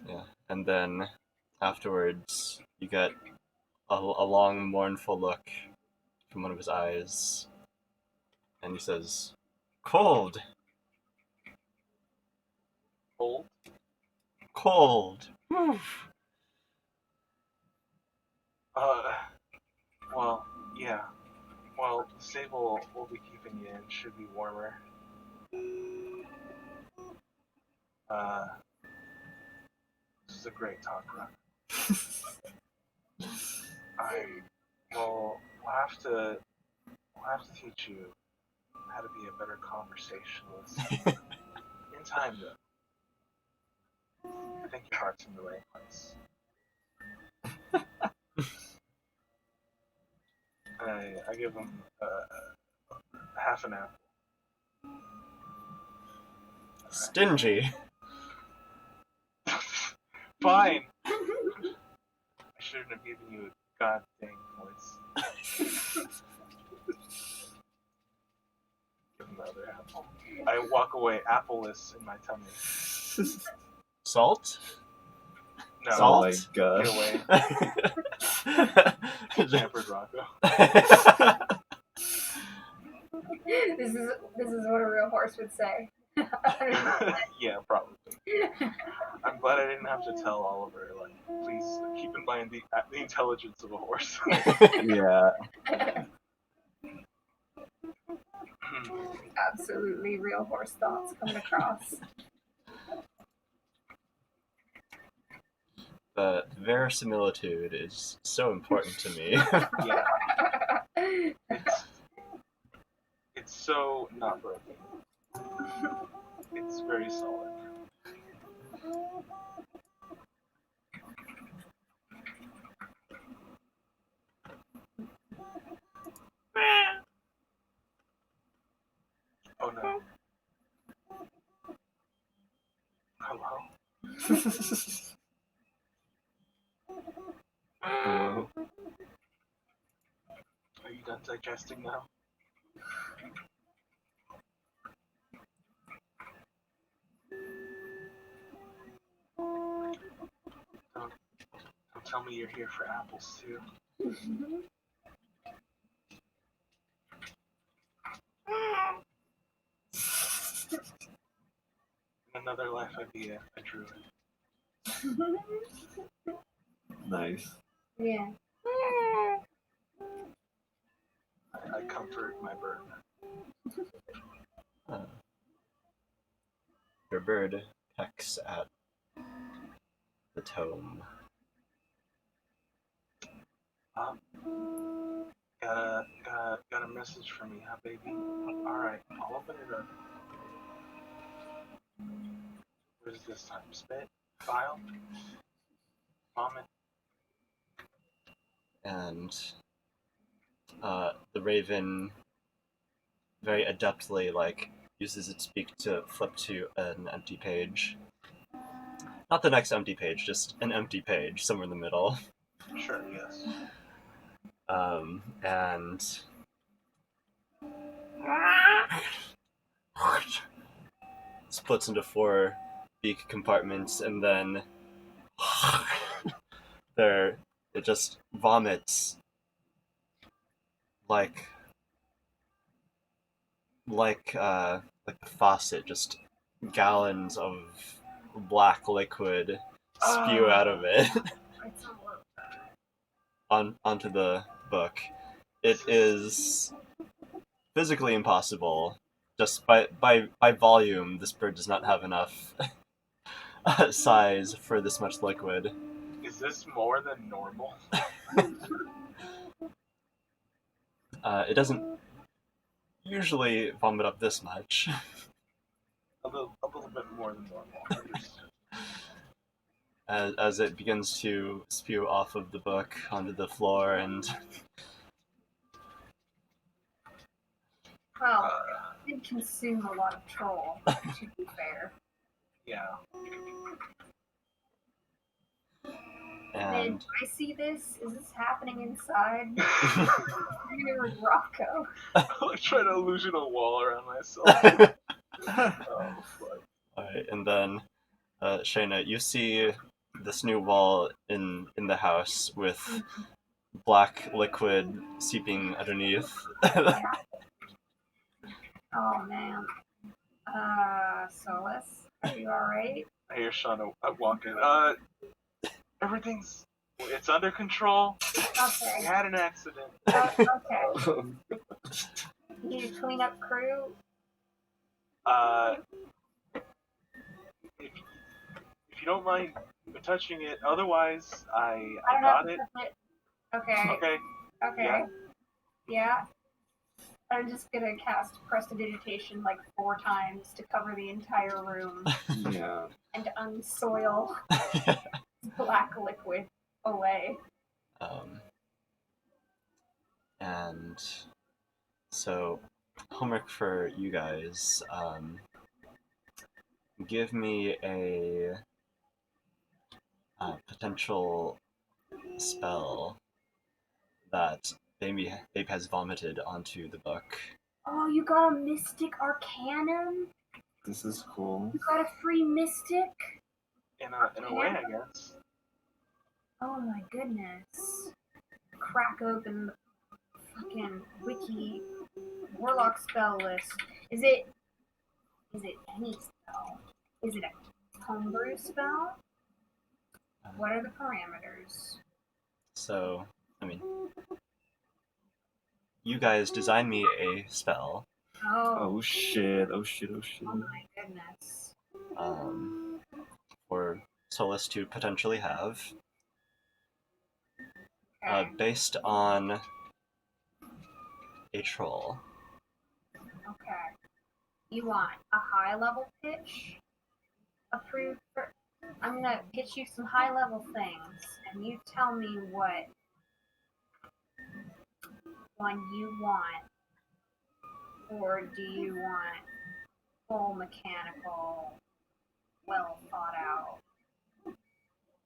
Yeah, and then afterwards, you get a long, mournful look from one of his eyes, and he says, "Cold, Old? cold." Well, yeah. Well, the stable we'll be keeping you in should be warmer. This is a great talk, Rock. We'll have to teach you how to be a better conversationalist. In time, though. I think your heart's in the right place. I give him half an apple. Stingy. Fine. I shouldn't have given you a goddamn voice. Give him the other apple. I walk away appleless in my tummy. Salt? No. Salt? Oh my god. Get away. Pampered Rocco. This is what a real horse would say. Yeah, probably. I'm glad I didn't have to tell Oliver, like, please keep in mind the intelligence of a horse. Yeah. Absolutely real horse thoughts coming across. the verisimilitude is so important to me. Yeah, it's so not broken. It's very solid. Oh no. Hello? Hello. Are you done digesting now? Don't tell me you're here for apples too. In another life, I'd be a druid. Nice. Yeah. I comfort my bird. Your bird pecks at the tome. Got a message for me, huh, baby? Alright, I'll open it up. What is this time? Spit? Bile? Vomit? And the raven very adeptly uses its beak to flip to an empty page. Not the next empty page, just an empty page somewhere in the middle. Sure, yes. And splits into 4 beak compartments, and then it just vomits like the faucet, just gallons of black liquid spew out of it onto the book. It is physically impossible. Just by volume, this bird does not have enough size for this much liquid. Is this more than normal? It doesn't usually vomit up this much. A little bit more than normal. Understood. As it begins to spew off of the book onto the floor, and Well, it did consume a lot of troll, to be fair. Yeah. and I see this. Is this happening inside? You're with Rocco. I'm trying to illusion a wall around myself. Oh, fuck. alright, and then Shayna, you see this new wall in the house with black liquid seeping underneath. Oh man. Solus, are you alright? I hear Shauna walk in. It's under control. Okay. We had an accident. Okay. Need to clean up crew? If you don't mind touching it, otherwise I don't got have to it. touch it. Okay. Okay. Okay. Yeah. I'm just gonna cast Prestidigitation like 4 times to cover the entire room Yeah. and unsoil black liquid away. And so, homework for you guys. Give me a potential spell that Babe has vomited onto the book. Oh, you got a Mystic Arcanum? This is cool. You got a free Mystic? In a way, I guess. Oh my goodness. Crack open the fucking wiki warlock spell list. Is it any spell? Is it a homebrew spell? What are the parameters? So, you guys design me a spell. Oh shit. Oh shit. Oh shit. Oh my goodness. For Solus to potentially have. Okay. based on a troll. Okay. You want a high level pitch? Approved for. I'm gonna pitch you some high level things, and you tell me what one you want, or do you want full mechanical, well thought out?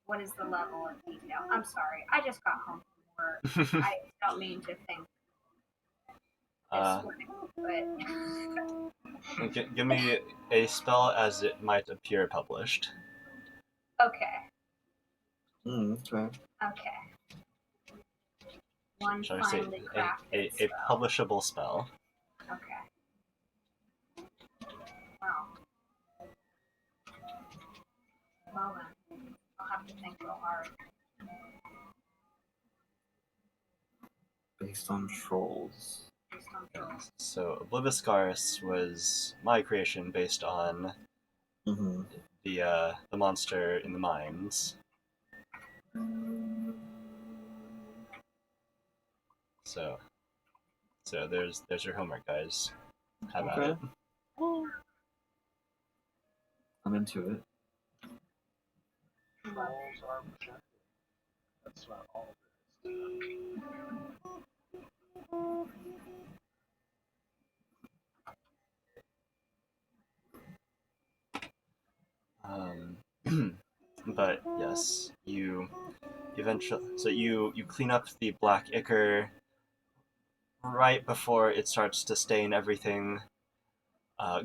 What is the level of detail? I'm sorry, I just got home from work. I don't mean to think this way, but Give me a spell as it might appear published. okay, Okay. okay. One Shall I say finely a crafted spell. publishable spell? Okay. Wow. Well then, I'll have to think real hard. Based on trolls. Based on trolls. So Obliviscaris was my creation based on Mm-hmm. the monster in the mines. So there's your homework, guys. Have at Okay. it. I'm into it. Trolls are projected. That's not all of it. But yes, you eventually you clean up the black ichor right before it starts to stain everything.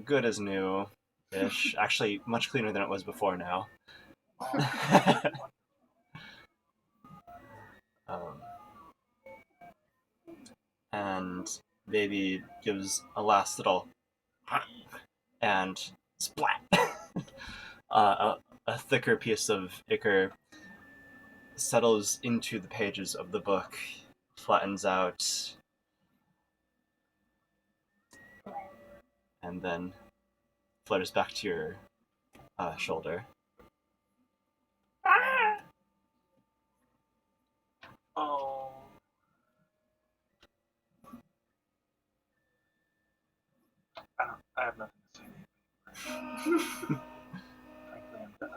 Good as new ish. Actually, much cleaner than it was before now. um, and Baby gives a last little and splat. A thicker piece of ichor settles into the pages of the book, flattens out, and then flutters back to your shoulder. Oh. I have nothing to say. Frankly, I'm done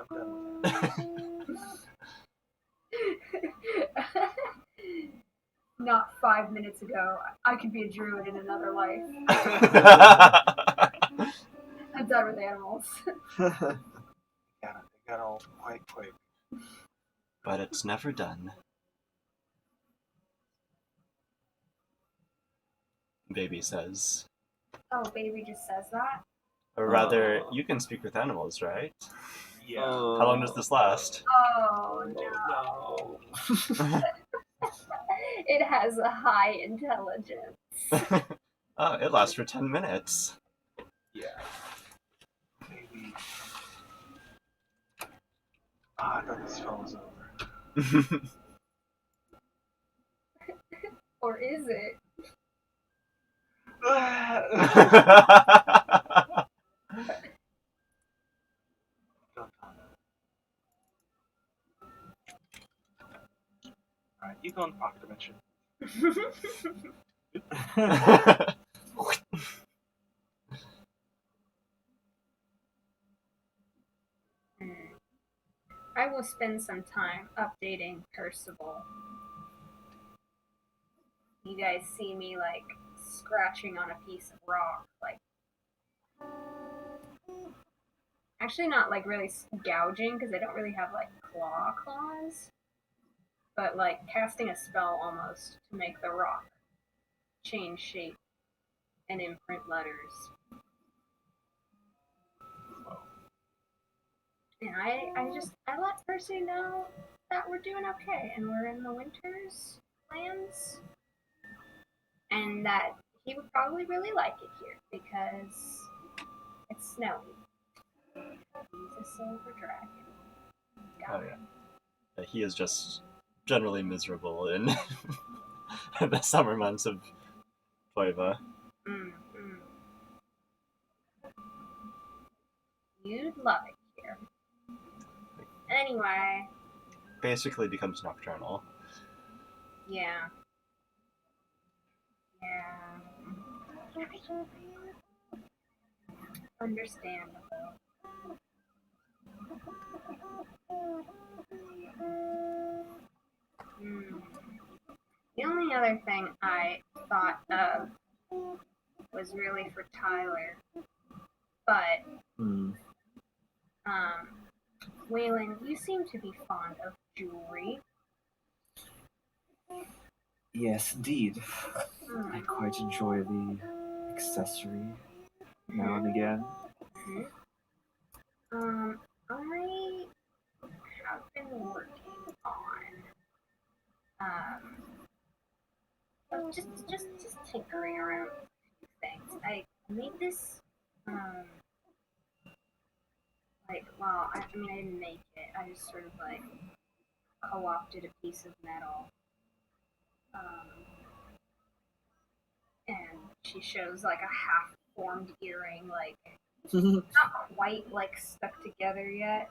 with it. Not 5 minutes ago, I could be a druid in another life. I'm done with animals. It got all quite quick. But it's never done. Baby says. Oh, Baby just says that? Or rather, you can speak with animals, right? Yeah. How long does this last? Oh, no. No. It has a high intelligence. It lasts for 10 minutes. Yeah. Maybe. I thought this spell was over. Or is it? Alright, you go in the pocket dimension. I will spend some time updating Percival. You guys see me like scratching on a piece of rock, like actually not like really gouging because I don't really have like claws, but like casting a spell almost to make the rock change shape and imprint letters. And I let Percy know that we're doing okay and we're in the winter's lands and that he would probably really like it here because it's snowy. He's a silver dragon. Oh, yeah. He is just generally miserable in the summer months of Toiva. Mm-hmm. You'd love it here. Anyway. Basically becomes nocturnal. Yeah. Yeah. Understandable. Hmm. The only other thing I thought of was really for Tyler, but Hmm. um, Waylon, you seem to be fond of jewelry. Yes, indeed. I Hmm. quite enjoy the accessory now and again. Mhm. I have been working on just tinkering around with a few things. I made this um well, I mean I didn't make it. I just sort of like co-opted a piece of metal. Um, and she shows like a half formed earring, like not quite like stuck together yet,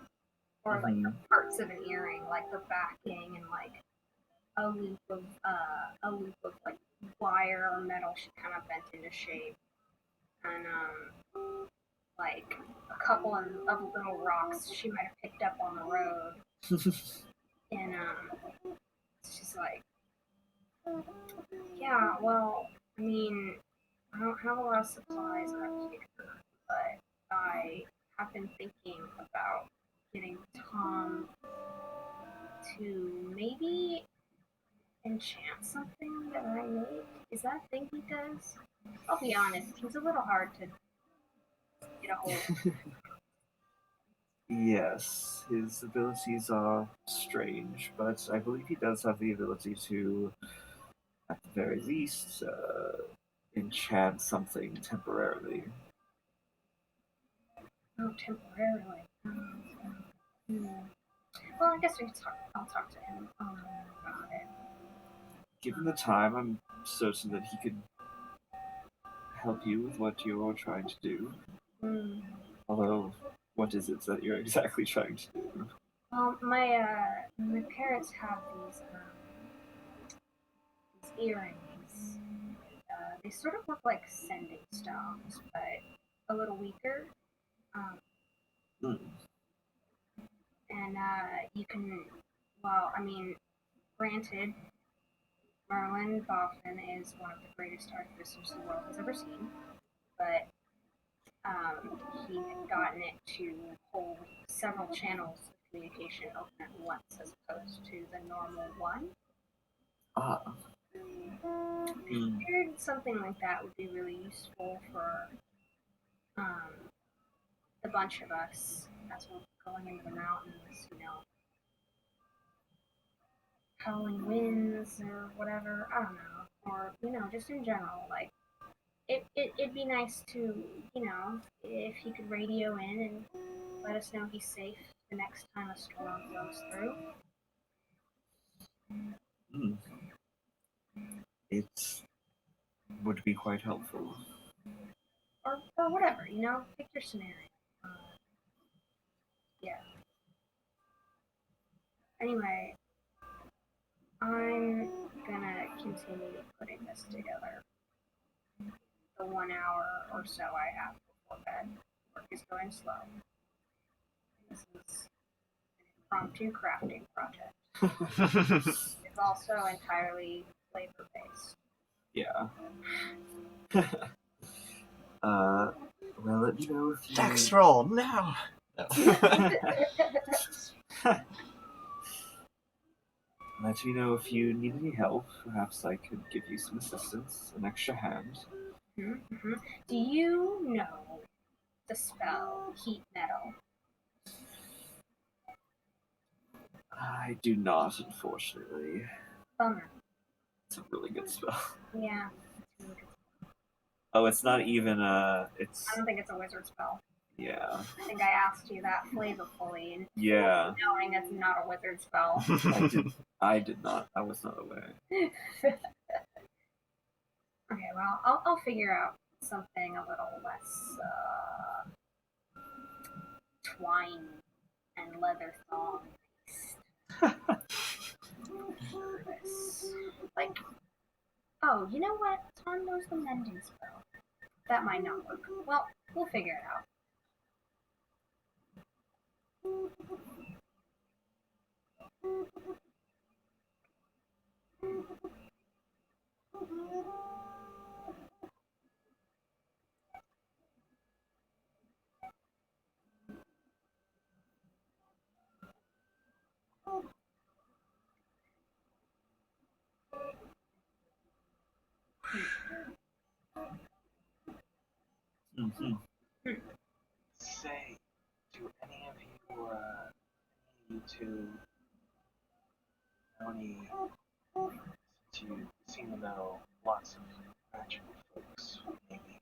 or like Mhm. the parts of an earring, like the backing and like a loop of like wire or metal she kind of bent into shape, and like a couple of little rocks she might have picked up on the road, and she's like, yeah, well, I mean, I don't have a lot of supplies out here, but I have been thinking about getting Tom to maybe enchant something that I make. Is that a thing he does? I'll be honest, he's a little hard to get a hold of. Yes, his abilities are strange, but I believe he does have the ability to, at the very least, enchant something temporarily. Oh, temporarily. Hmm. Well, I guess I'll talk to him about it. Given the time, I'm certain that he could help you with what you're trying to do. Hmm. Although, what is it that you're exactly trying to do? Well, my parents have these earrings. They sort of look like sending stones, but a little weaker. Um, Hmm. and you can, well, I mean, granted, Merlin Boffin is one of the greatest artificers the world has ever seen, but he had gotten it to hold several channels of communication open at once as opposed to the normal one. Ah. Hmm. Figured something like that would be really useful for um, the bunch of us as we're going into the mountains, howling winds or whatever. I don't know, or just in general, like it'd be nice to, if he could radio in and let us know he's safe the next time a storm goes through. Hmm. It would be quite helpful. Or whatever, pick your scenario. Uh, yeah. Anyway, I'm gonna continue putting this together. The 1 hour or so I have before bed. Work is going slow. This is an impromptu crafting project. It's also entirely flavor based. Yeah. Well, let me know if you Dex roll now. No. let me know if you need any help. Perhaps I could give you some assistance, an extra hand. Mm-hmm. Do you know the spell heat metal? I do not, unfortunately. Bummer. It's a really good spell. Yeah. It's really good. Oh, it's not even it's I don't think it's a wizard spell. yeah. I think I asked you that flavorfully, and Yeah. knowing it's not a wizard spell. I did not. I was not aware. Okay, well, I'll figure out something a little less twine and leather thong. service. Like, oh, you know what? Tom knows the mending spell. That might not work. Well, we'll figure it out. Mm-hmm. Say, do any of you two know any, since you seem to know lots of magical folks, maybe,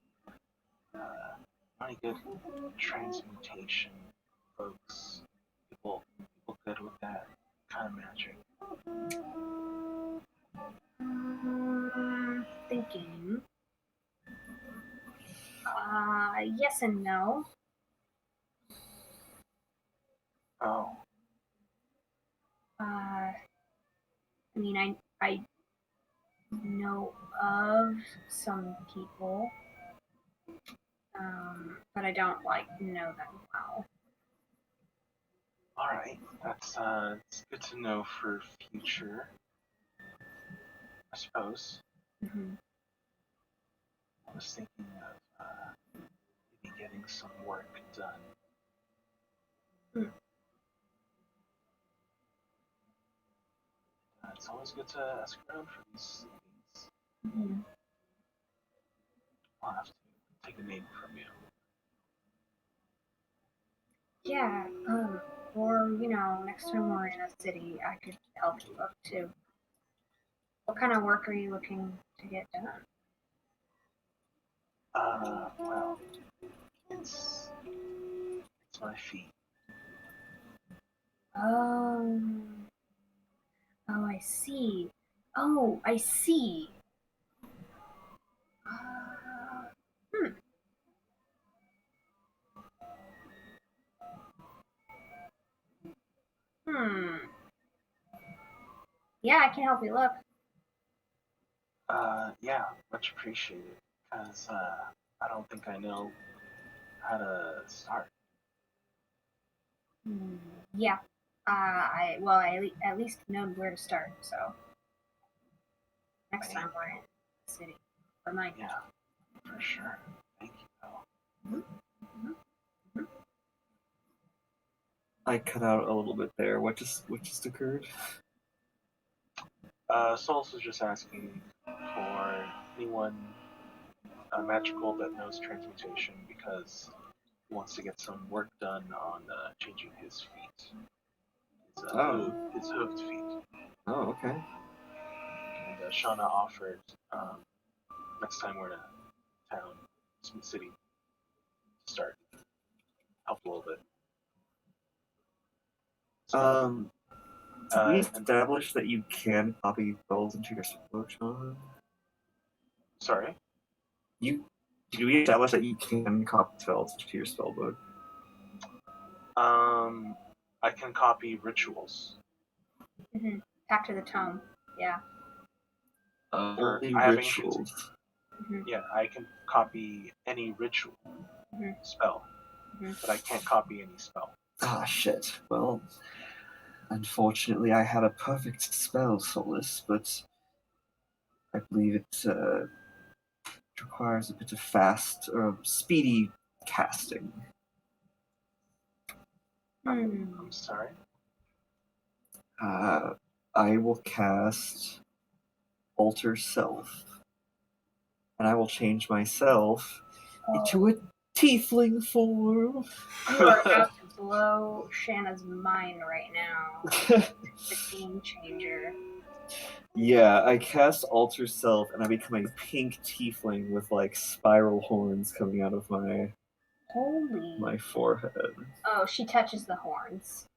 any good transmutation folks, people good with that kind of magic? Thinking. Yes and no. Oh, I mean, I know of some people, but I don't know them well. alright. That's it's good to know for future, I suppose. Mm-hmm. I was thinking of maybe getting some work done. Mm. It's always good to ask around for these things. Mm-hmm. I'll have to take a name from you. Yeah. Or next time we're in a city, I could help you look too. What kind of work are you looking to get done? Well, it's my feet. Um. Oh, I see. Oh, I see. Uh, hmm. Hmm. Yeah, I can help you look. Yeah, much appreciated. Cause I don't think I know how to start. Hmm. Yeah. I at least know where to start. So next time we're in the city, remind me. Yeah, for sure. Thank you, though. Mm-hmm. Mm-hmm. I cut out a little bit there. What just occurred? Souls was just asking for anyone magical that knows transmutation because he wants to get some work done on changing his feet. His hooved feet. Oh, okay. And Shauna offered next time we're in a town, some city, to start help a little bit. So, Did we and establish that you can copy spells into your spellbook, Sean? sorry. Did we establish that you can copy spells into your spellbook? I can copy rituals. Mm-hmm. Back to the tome. Yeah. Only I have rituals. Mm-hmm. Yeah, I can copy any ritual spell, but I can't copy any spell. Ah, shit. Well, unfortunately, I had a perfect spell, Solus, but I believe it requires a bit of fast or speedy casting. I'm sorry. I will cast Alter Self, and I will change myself into a tiefling form. You are about to blow Shanna's mind right now. The game changer. Yeah, I cast Alter Self, and I become a pink tiefling with like spiral horns coming out of Holy. my forehead. Oh, she touches the horns.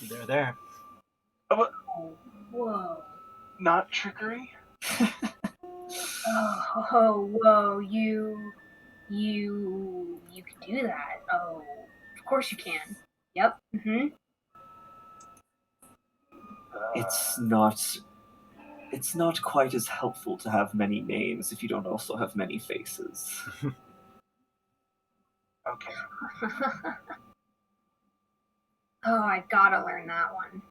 They're there. Oh, whoa. Not trickery. Oh, whoa, you can do that. Oh, of course you can. Yep. Mm-hmm. It's not. It's not quite as helpful to have many names if you don't also have many faces. Okay. Oh, I gotta learn that one.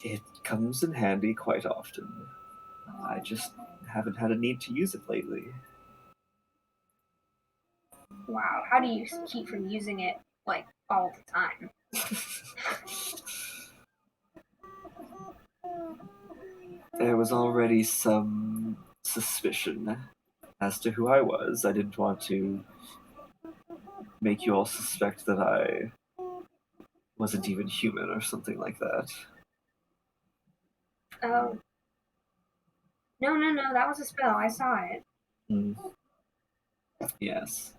It comes in handy quite often. I just haven't had a need to use it lately. Wow, how do you keep from using it like all the time? There was already some suspicion as to who I was. I didn't want to make you all suspect that I wasn't even human or something like that. Oh. No, that was a spell. I saw it. Hmm. Yes.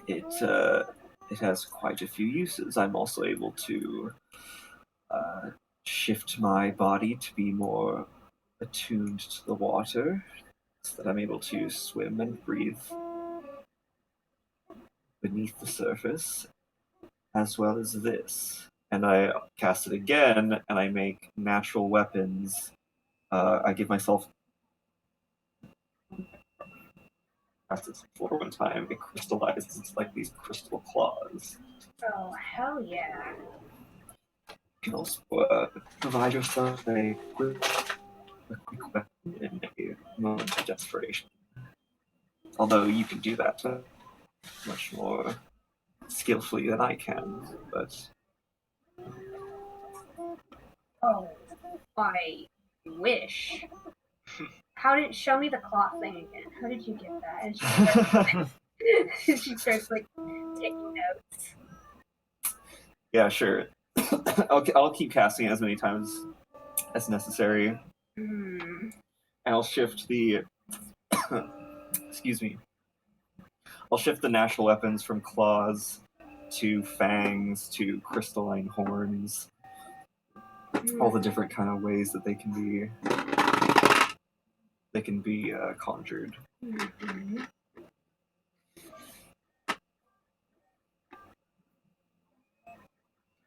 It has quite a few uses. I'm also able to shift my body to be more attuned to the water, so that I'm able to swim and breathe beneath the surface, as well as this. And I cast it again, and I make natural weapons. I give myself cast it before one time. It crystallizes. It's like these crystal claws. Oh, hell yeah. You can also provide yourself a quick weapon in a moment of desperation. Although you can do that much more skillfully than I can, but Oh, I wish. How did show me the cloth thing again? How did you get that? And she starts like taking notes. yeah, sure. I'll keep casting it as many times as necessary, Hmm. and I'll shift the excuse me. I'll shift the natural weapons from claws to fangs to crystalline horns. All the different kind of ways that they can be conjured. Mm-hmm.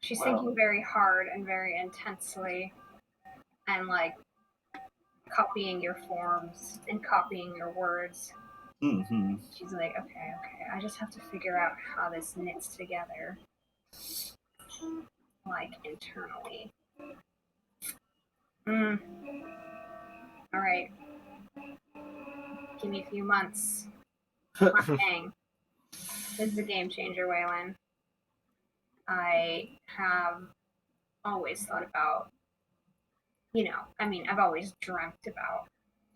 She's thinking very hard and very intensely, and like copying your forms and copying your words. Mm-hmm. She's like, okay, I just have to figure out how this knits together, like internally. All right, give me a few months. Dang, this is a game changer, Waylon. I have always thought about, I've always dreamt about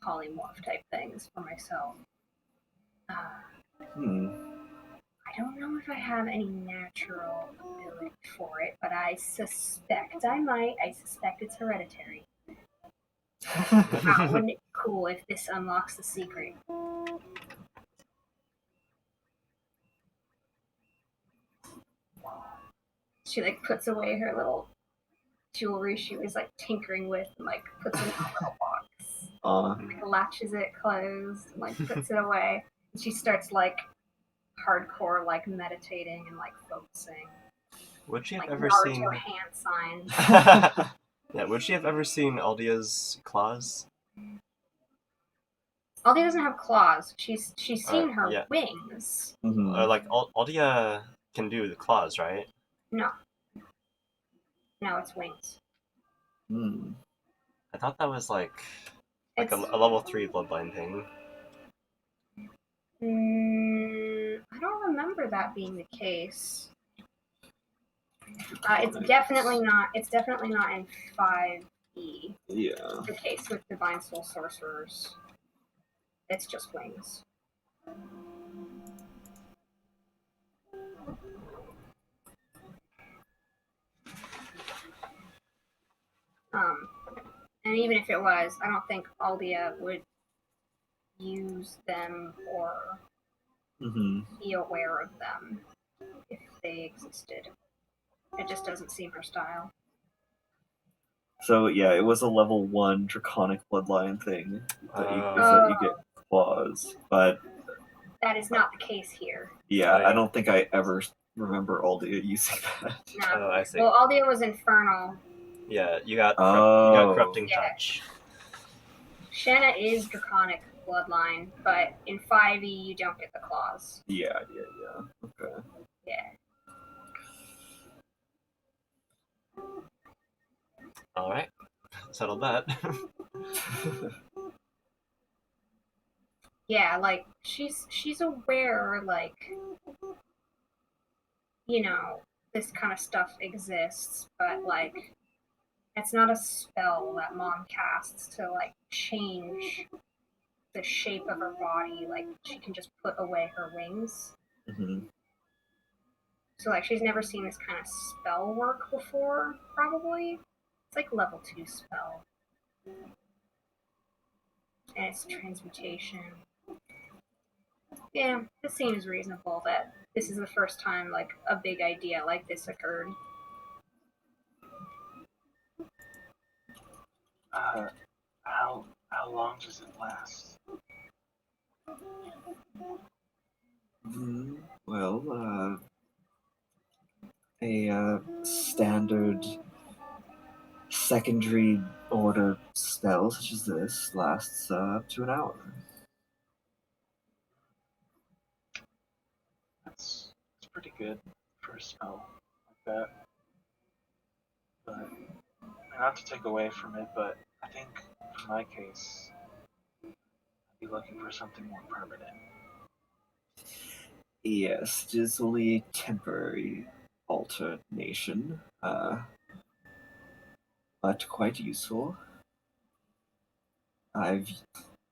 polymorph type things for myself. I don't know if I have any natural ability for it, but I suspect I might. I suspect it's hereditary. Wow, wouldn't it be cool if this unlocks the secret? She like puts away her little jewelry she was like tinkering with and like puts it in a little box. Like latches it closed and like puts it away. And she starts like hardcore like meditating and like focusing. Would she have Like ever Naruto seen? hand signs. Yeah, would she have ever seen Aldia's claws? Aldia doesn't have claws. She's seen her Yeah. wings. Mm-hmm. Or like Aldia can do the claws, right? No, it's wings. I thought that was like a It's level 3 bloodline thing. I don't remember that being the case. It's definitely not. It's definitely not in 5e. Yeah. The case with divine soul sorcerers. It's just wings. And even if it was, I don't think Aldia would use them or be aware of them if they existed. It just doesn't seem her style. So yeah, it was a level 1 draconic bloodline thing that you get claws, but that is not the case here. Yeah, Oh, yeah. I don't think I ever remember Aldia using that. No. Oh, I see. Well, Aldia was infernal. Yeah, you got Oh. corrupting Yeah. touch. Shanna is draconic bloodline, but in 5e you don't get the claws. Yeah. Okay. Yeah. All right, settled that. Yeah, like she's aware, like, you know, this kind of stuff exists, but like it's not a spell that mom casts to like change the shape of her body. Like she can just put away her wings. hmm So like she's never seen this kind of spell work before, probably. It's like level 2 spell. And it's transmutation. Yeah, it seems reasonable that this is the first time like a big idea like this occurred. How long does it last? Well, a standard secondary order spell such as this lasts up to an hour. That's pretty good for a spell like that. But not to take away from it, but I think for my case, I'd be looking for something more permanent. Yes, it is only a temporary alternation, but quite useful. I've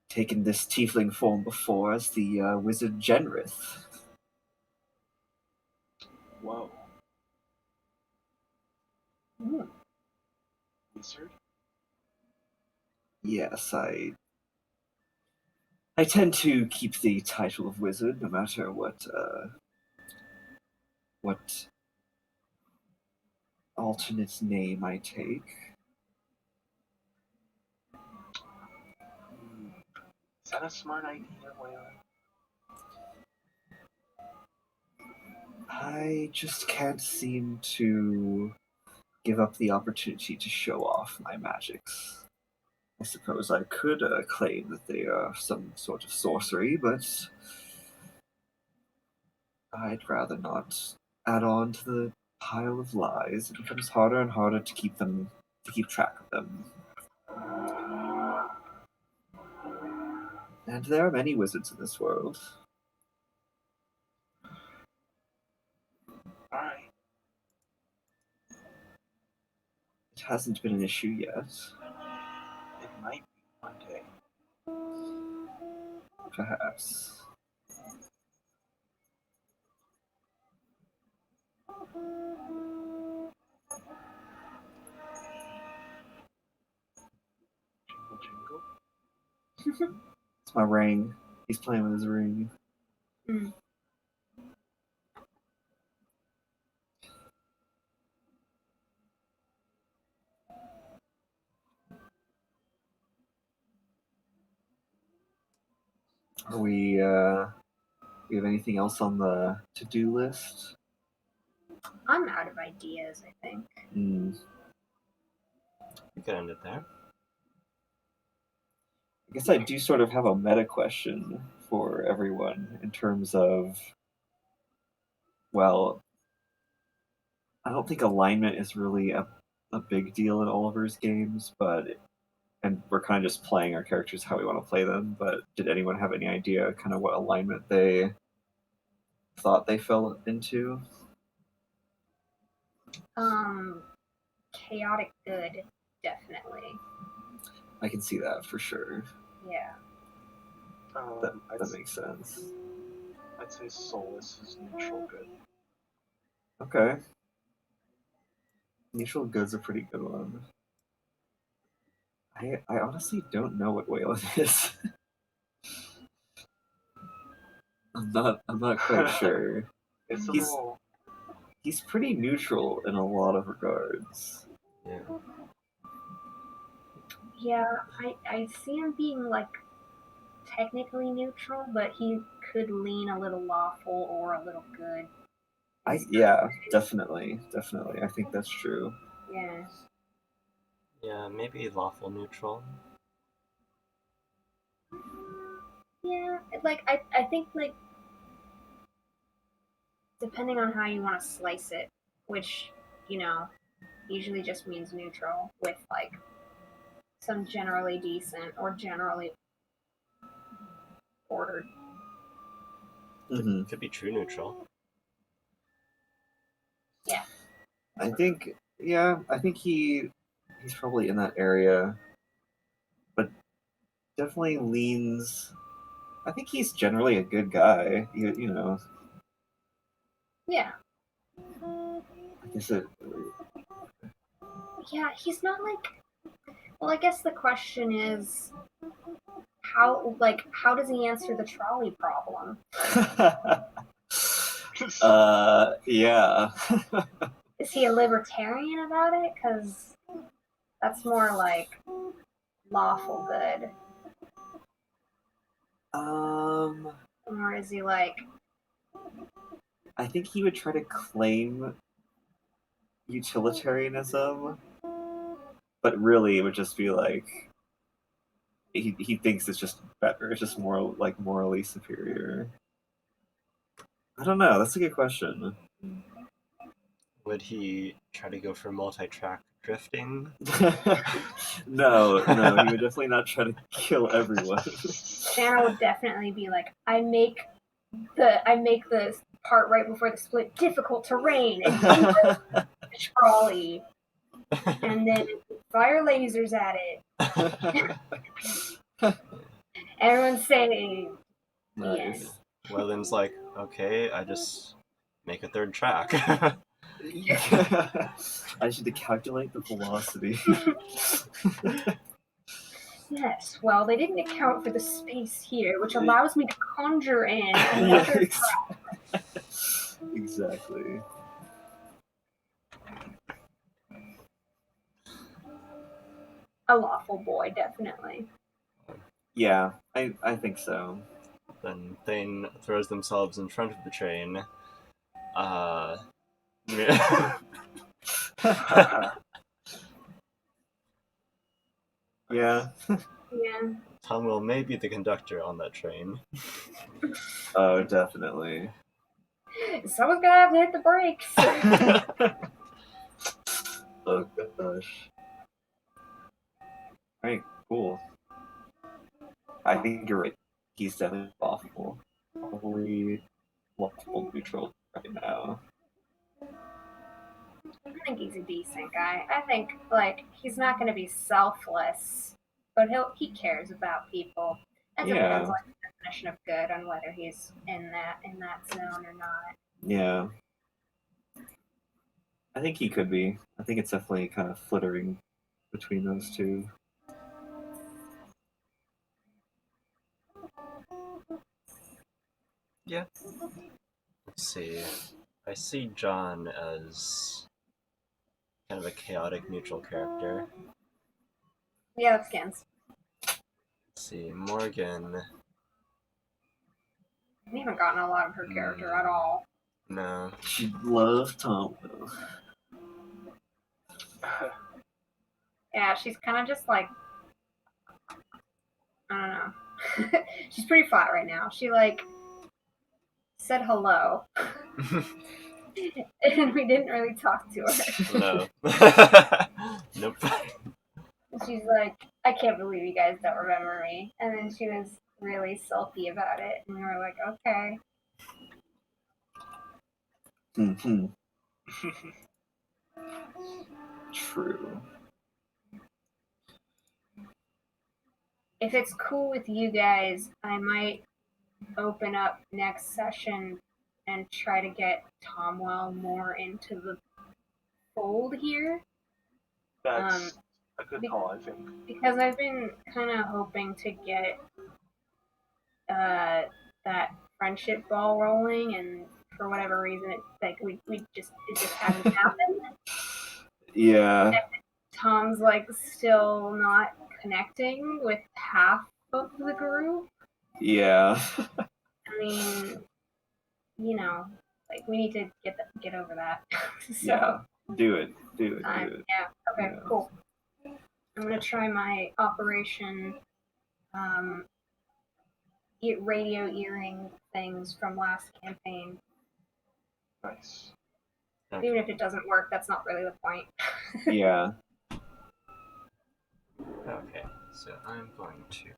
taken this tiefling form before as the wizard Genrith. Whoa. Ooh. Wizard? Yes, I tend to keep the title of wizard no matter what alternate name I take. Is that a smart idea, Waylon? I just can't seem to give up the opportunity to show off my magics. I suppose I could claim that they are some sort of sorcery, but I'd rather not add on to the pile of lies. It becomes harder and harder to keep track of them. And there are many wizards in this world. Alright. It hasn't been an issue yet. It might be one day. Perhaps. Jingle, jingle. It's my ring. He's playing with his ring. Mm. Are we have anything else on the to-do list? I'm out of ideas, I think. Hmm. You could end it there. I guess I do sort of have a meta question for everyone in terms of, well, I don't think alignment is really a big deal in Oliver's games, and we're kind of just playing our characters how we want to play them, but did anyone have any idea kind of what alignment they thought they fell into? Chaotic good, definitely. I can see that for sure. Yeah. That makes sense. I'd say Solus is neutral good. Okay. Neutral good's a pretty good one. I honestly don't know what Wayland is. I'm not quite sure. It's a He's- little. He's pretty neutral in a lot of regards. Yeah. Yeah, I see him being like technically neutral, but he could lean a little lawful or a little good. Yeah, definitely. I think that's true. Yeah. Yeah, maybe lawful neutral. Yeah, like I think like depending on how you want to slice it, which usually just means neutral with like some generally decent or generally ordered. Mm-hmm. Could be true neutral. Yeah. I think he's probably in that area, but definitely leans. I think he's generally a good guy. You know, Yeah. I guess it. Yeah, he's not like. Well, I guess the question is how does he answer the trolley problem? Yeah. Is he a libertarian about it? Because that's more like lawful good. Or is he like, I think he would try to claim utilitarianism, but really it would just be like he thinks it's just better. It's just more like morally superior. I don't know. That's a good question. Would he try to go for multi-track drifting? No, he would definitely not try to kill everyone. Shanna would definitely be like, I make the part right before the split difficult terrain and the trolley, and then fire lasers at it. Everyone's saying Nice. yes. Welland's like, okay, I just make a third track. I should calculate the velocity. Yes, well, they didn't account for the space here, which allows me to conjure in Yeah, another exactly. a lawful boy, definitely. Yeah, I think so. Then Thane throws themselves in front of the train. Yeah. Yeah. Tumwell may be the conductor on that train. Oh, definitely. Someone's gonna have to hit the brakes. Oh gosh. Alright, cool. I think you're right. He's definitely lawful. Probably lawful neutral right now. I think he's a decent guy. I think like he's not gonna be selfless, but he cares about people. It depends on the definition of good on whether he's in that zone or not. Yeah. I think he could be. I think it's definitely kind of flittering between those two. Yeah. Let's see. I see John as kind of a chaotic neutral character. Yeah, that scans. Let's see. Morgan. We haven't gotten a lot of her character at all. No. She loves Tom. Yeah, she's kind of just like I don't know. She's pretty flat right now. She like said hello, and we didn't really talk to her. No. Nope. She's like, I can't believe you guys don't remember me. And then she was really sulky about it, and we were like, okay. Mm-hmm. True. If it's cool with you guys, I might open up next session and try to get Tomwell more into the fold here. That's a good call, I think. Because I've been kind of hoping to get that friendship ball rolling, and for whatever reason, it just hasn't happened. Yeah. And Tom's like still not connecting with half of the group. Yeah. I mean, you know, like we need to get over that. So Yeah. Do it. Do it. yeah. Do it. Okay. Yeah. Cool. I'm gonna try my Operation um, radio earring things from last campaign. Nice. Even if it doesn't work, that's not really the point. Yeah. Okay, so I'm going to